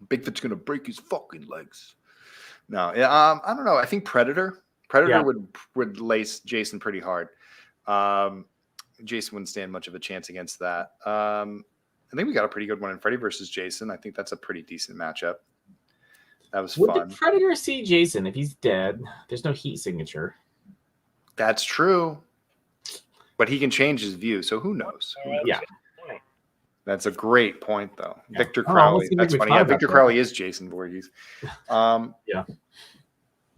Bigfoot's gonna break his fucking legs. No, I don't know. I think Predator. Predator would lace Jason pretty hard. Jason wouldn't stand much of a chance against that. I think we got a pretty good one in Freddy versus Jason. I think that's a pretty decent matchup. That was Would fun. the Predator see Jason if he's dead? There's no heat signature. That's true. But he can change his view, so who knows? Yeah. That's a great point, though. Yeah. Victor Oh, Crowley. we That's thought funny. Yeah, about Victor that. Crowley is Jason Voorhees. Yeah.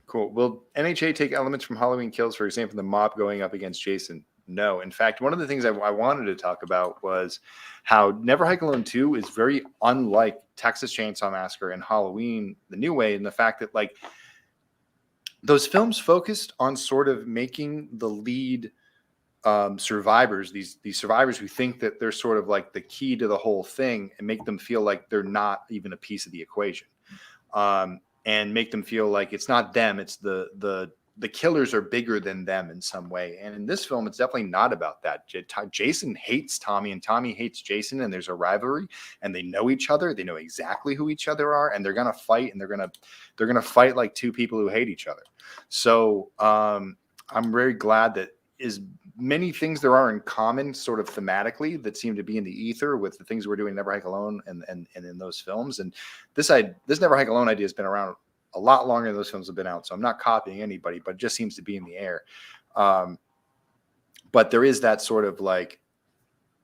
Cool. Will NHA take elements from Halloween Kills, for example, the mob going up against Jason? No. In fact, one of the things I wanted to talk about was how Never Hike Alone 2 is very unlike Texas Chainsaw Massacre and Halloween the New Way, in the fact that, like, those films focused on sort of making the lead survivors, these survivors who think that they're sort of like the key to the whole thing, and make them feel like they're not even a piece of the equation, and make them feel like it's not them, it's the killers are bigger than them in some way. And in this film, it's definitely not about that. Jason hates Tommy and Tommy hates Jason, and there's a rivalry, and they know each other. They know exactly who each other are, and they're going to fight, and they're going to fight like two people who hate each other. So I'm very glad that as many things there are in common sort of thematically that seem to be in the ether with the things we're doing in Never Hike Alone and in those films. And this Never Hike Alone idea has been around a lot longer than those films have been out. So I'm not copying anybody, but it just seems to be in the air. But there is that sort of like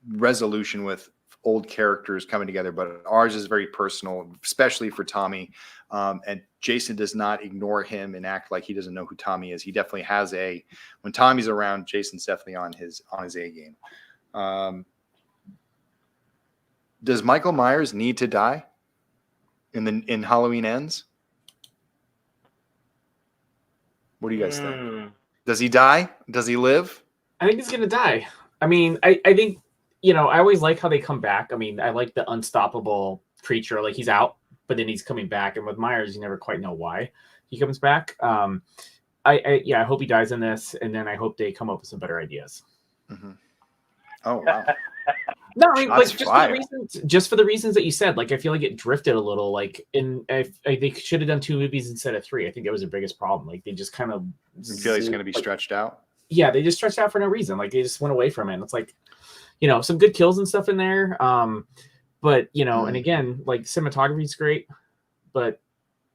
resolution with old characters coming together, but ours is very personal, especially for Tommy. And Jason does not ignore him and act like he doesn't know who Tommy is. He definitely has when Tommy's around, Jason's definitely on his A game. Does Michael Myers need to die in Halloween Ends? What do you guys think? Does he die? Does he live? I think he's gonna die. I mean, I think, I always like how they come back. I mean, I like the unstoppable creature. Like, he's out, but then he's coming back. And with Myers, you never quite know why he comes back. I hope he dies in this, and then I hope they come up with some better ideas. Mm-hmm. Oh wow. No, I mean, like, just for the reasons that you said. Like, I feel like it drifted a little. Like, they should have done 2 movies instead of 3. I think that was the biggest problem. Like, they just kind of. You feel like it's going to be stretched out? Yeah, they just stretched out for no reason. Like, they just went away from it. And it's like, some good kills and stuff in there. But and again, like, cinematography is great, but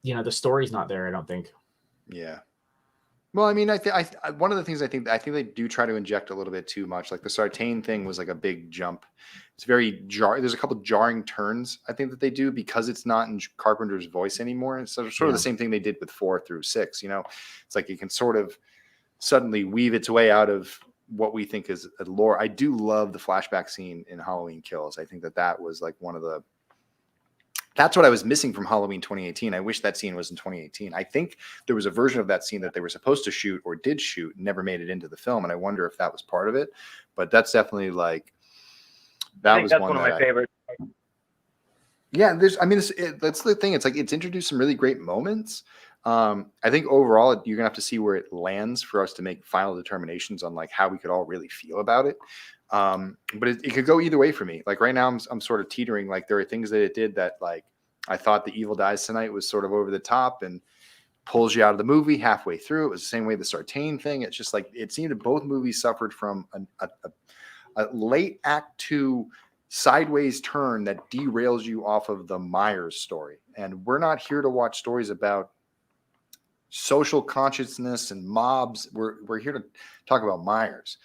the story's not there, I don't think. Yeah. Well, I mean, one of the things I think they do try to inject a little bit too much. Like the Sartain thing was like a big jump. It's very There's a couple of jarring turns I think that they do because it's not in Carpenter's voice anymore. It's sort of the same thing they did with 4 through 6. It's like it can sort of suddenly weave its way out of what we think is a lore. I do love the flashback scene in Halloween Kills. I think that was like that's what I was missing from Halloween 2018. I wish that scene was in 2018. I think there was a version of that scene that they were supposed to shoot or did shoot and never made it into the film. And I wonder if that was part of it, but that's definitely like, that's one of my favorites. Yeah. That's the thing. It's like, it's introduced some really great moments. I think overall you're gonna have to see where it lands for us to make final determinations on like how we could all really feel about it. But it could go either way for me. Like right now I'm sort of teetering. Like there are things that it did that like I thought The Evil Dies Tonight was sort of over the top and pulls you out of the movie halfway through. It was the same way the Sartain thing. It's just like it seemed that both movies suffered from a late act 2 sideways turn that derails you off of the Myers story. And we're not here to watch stories about social consciousness and mobs. We're here to talk about Myers.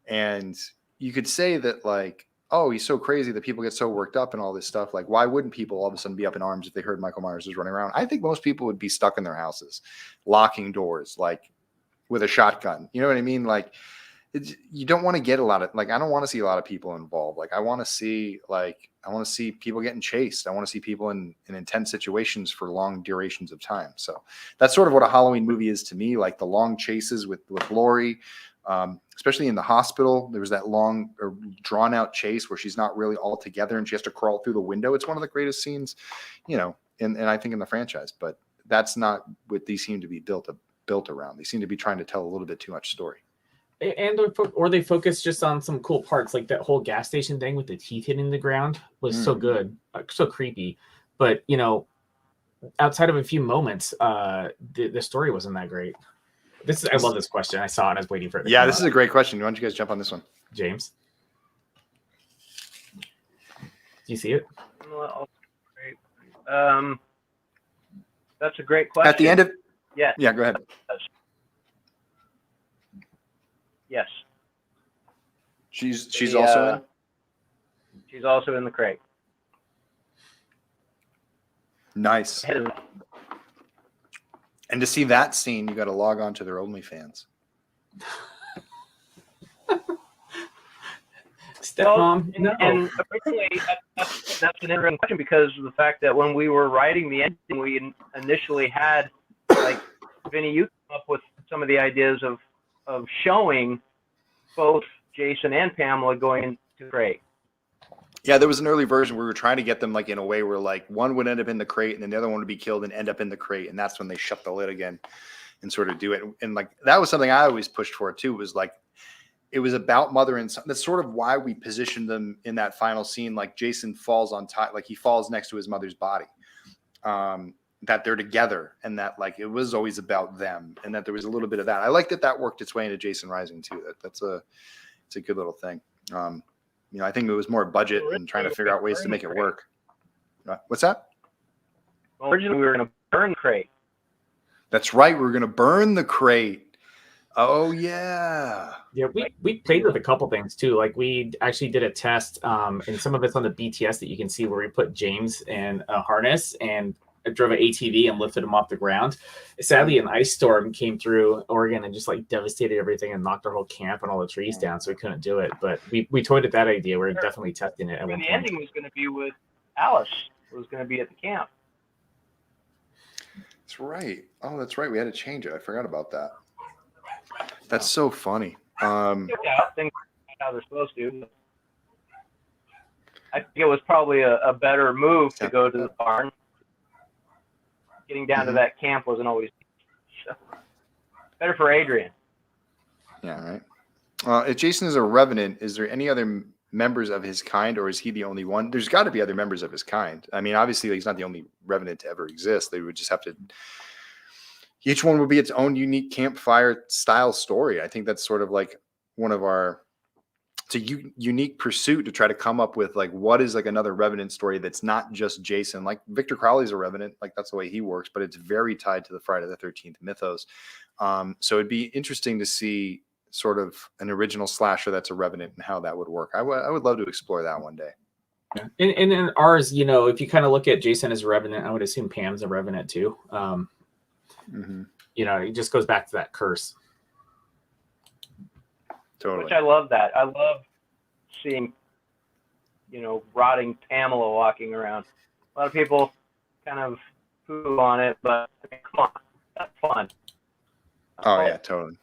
And you could say that like, oh, he's so crazy that people get so worked up and all this stuff. Like, why wouldn't people all of a sudden be up in arms if they heard Michael Myers was running around? I think most people would be stuck in their houses, locking doors, like with a shotgun. You know what I mean? Like, you don't want to get a lot of, like, I don't want to see a lot of people involved. Like, I want to see people getting chased. I want to see people in intense situations for long durations of time. So that's sort of what a Halloween movie is to me. Like the long chases with Bluray, especially in the hospital. There was that long or drawn out chase where she's not really all together and she has to crawl through the window. It's one of the greatest scenes, and I think in the franchise, but that's not what these seem to be built around. They seem to be trying to tell a little bit too much story. And or they focus just on some cool parts, like that whole gas station thing with the teeth hitting the ground was so good, so creepy. But outside of a few moments, the story wasn't that great. I love this question. I saw it. I was waiting for it. Yeah, this is a great question. Why don't you guys jump on this one, James? Do you see it? Well, great. That's a great question. At the end of yeah, go ahead. Yes. She's also in. She's also in the crate. Nice. And to see that scene, you got to log on to their OnlyFans. Stepmom, no. And originally, that's an interesting question because of the fact that when we were writing the ending, we initially had, like, Vinny, you come up with some of the ideas of showing both Jason and Pamela going into the crate. Yeah, there was an early version where we were trying to get them like in a way where like one would end up in the crate and then the other one would be killed and end up in the crate. And that's when they shut the lid again and sort of do it. And like, that was something I always pushed for too, was like, it was about mother and son. That's sort of why we positioned them in that final scene. Like Jason falls on top, like he falls next to his mother's body, that they're together and that like, it was always about them and that there was a little bit of that. I like that worked its way into Jason Rising too. It's a good little thing. I think it was more budget and trying to figure out ways to make it work. What's that? Well, originally we were going to burn the crate. That's right. We were going to burn the crate. Oh yeah. Yeah, we played with a couple things too. Like we actually did a test, and some of it's on the BTS that you can see where we put James in a harness and drove an ATV and lifted him off the ground. Sadly, an ice storm came through Oregon and just like devastated everything and knocked our whole camp and all the trees down, so we couldn't do it. But we toyed at that idea. We're definitely testing it. The ending was going to be with Alice. It was going to be at the camp. That's right. Oh, that's right. We had to change it. I forgot about that. That's so funny. Things how they're supposed to. I think it was probably a better move to go to the barn. Getting down to that camp wasn't always better for Adrian. Yeah, right. If Jason is a revenant, is there any other members of his kind, or is he the only one? There's got to be other members of his kind. I mean, obviously, he's not the only revenant to ever exist. They would just have to. Each one would be its own unique campfire style story. I think that's sort of like one of our. It's a unique pursuit to try to come up with like what is like another revenant story that's not just Jason. Like Victor Crowley's a revenant, like that's the way he works, but it's very tied to the Friday the 13th mythos. So it'd be interesting to see sort of an original slasher that's a revenant and how that would work. I would love to explore that one day. Yeah. And in ours, if you kind of look at Jason as a revenant, I would assume Pam's a revenant too. It just goes back to that curse. Totally. Which I love that. I love seeing, rotting Pamela walking around. A lot of people kind of poo on it, but I mean, come on, that's fun. Oh yeah, totally.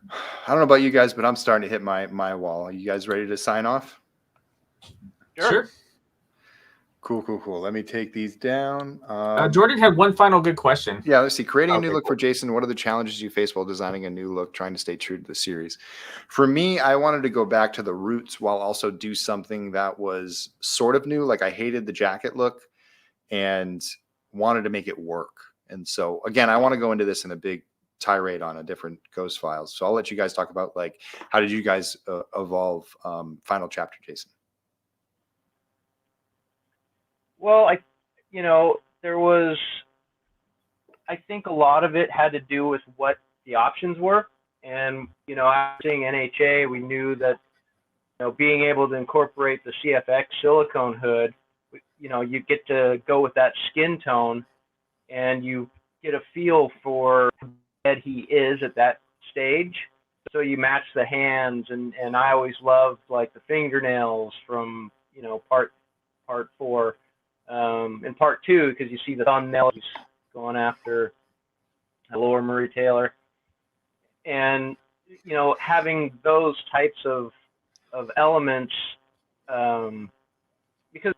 I don't know about you guys, but I'm starting to hit my wall. Are you guys ready to sign off? Sure. Cool. Let me take these down. Jordan had one final good question. Yeah, let's see. Creating a new look for Jason. What are the challenges you face while designing a new look, trying to stay true to the series? For me, I wanted to go back to the roots while also do something that was sort of new. Like I hated the jacket look and wanted to make it work. And so again, I want to go into this in a big tirade on a different Ghost Files. So I'll let you guys talk about like, how did you guys evolve final chapter, Jason? Well, there was, I think a lot of it had to do with what the options were. And, after seeing NHA, we knew that, being able to incorporate the CFX silicone hood, you get to go with that skin tone and you get a feel for that he is at that stage. So you match the hands and I always loved like the fingernails from, part 4. In part 2, because you see the thumbnails going after Laura Marie Taylor. And you know, having those types of elements, because,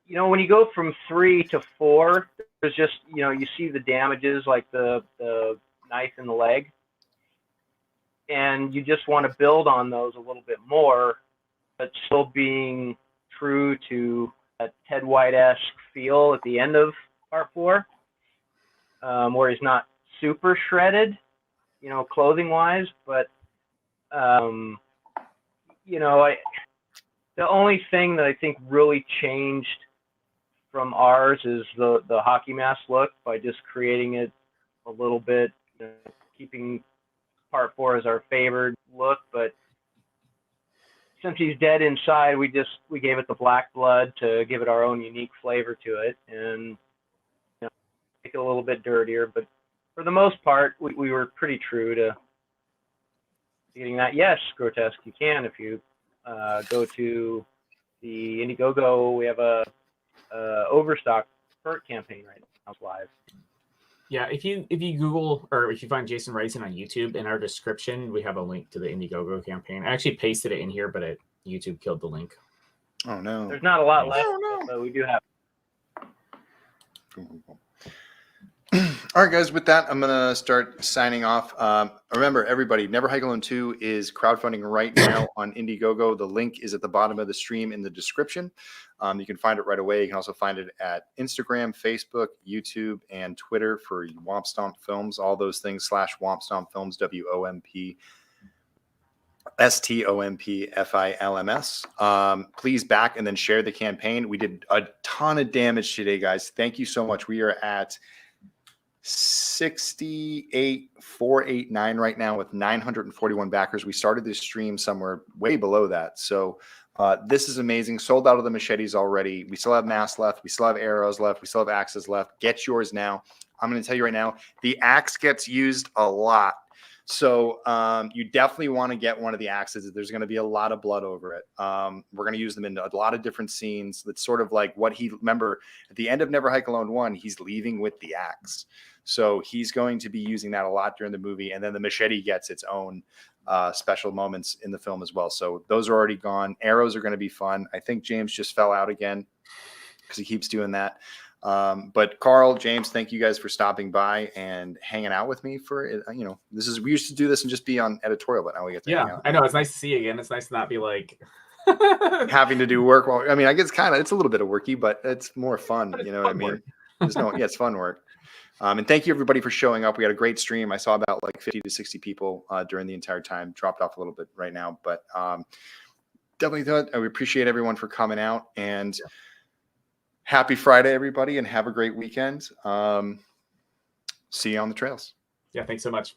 you know, when you go from 3 to 4, there's just, you know, you see the damages like the knife in the leg, and you just want to build on those a little bit more, but still being true to a Ted White-esque feel at the end of part 4, where he's not super shredded, you know, clothing wise, but you know, the only thing that I think really changed from ours is the hockey mask look, by just creating it a little bit, you know, keeping part 4 as our favored look. But since he's dead inside, we gave it the black blood to give it our own unique flavor to it, and, you know, make it a little bit dirtier. But for the most part, we were pretty true to getting that. Yes, Grotesque, you can. If you go to the Indiegogo, we have a Overstock Pert campaign right now. It's live. Yeah, if you Google, or if you find Jason Rising on YouTube, in our description we have a link to the Indiegogo campaign. I actually pasted it in here, but YouTube killed the link. Oh no. There's not a lot left, Oh, no. but we do have. All right, guys, with that, I'm going to start signing off. Remember, everybody, Never Hike Alone 2 is crowdfunding right now on Indiegogo. The link is at the bottom of the stream in the description. You can find it right away. You can also find it at Instagram, Facebook, YouTube, and Twitter for Womp Stomp Films. All those things / Womp Stomp Films, WOMP. STOMPFILMS. Please back and then share the campaign. We did a ton of damage today, guys. Thank you so much. We are at 68,489 right now with 941 backers. We started this stream somewhere way below that. So this is amazing. Sold out of the machetes already. We still have masks left. We still have arrows left. We still have axes left. Get yours now. I'm going to tell you right now, the axe gets used a lot. So you definitely want to get one of the axes. There's going to be a lot of blood over it. We're going to use them in a lot of different scenes. That's sort of like what remember at the end of Never Hike Alone 1, he's leaving with the axe. So he's going to be using that a lot during the movie. And then the machete gets its own special moments in the film as well. So those are already gone. Arrows are going to be fun. I think James just fell out again because he keeps doing that. But Karl, James, thank you guys for stopping by and hanging out with me for, you know, we used to do this and just be on editorial, but now we get to hang out. I know. It's nice to see you again. It's nice to not be like having to do work. Well, I mean, I guess it's a little bit of worky, but it's more fun. You know what I mean? It's fun work. And thank you everybody for showing up. We had a great stream. I saw about like 50 to 60 people during the entire time. Dropped off a little bit right now, but definitely thought we appreciate everyone for coming out, and happy Friday, everybody, and have a great weekend. See you on the trails. Yeah, thanks so much.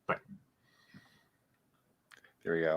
Bye. There we go.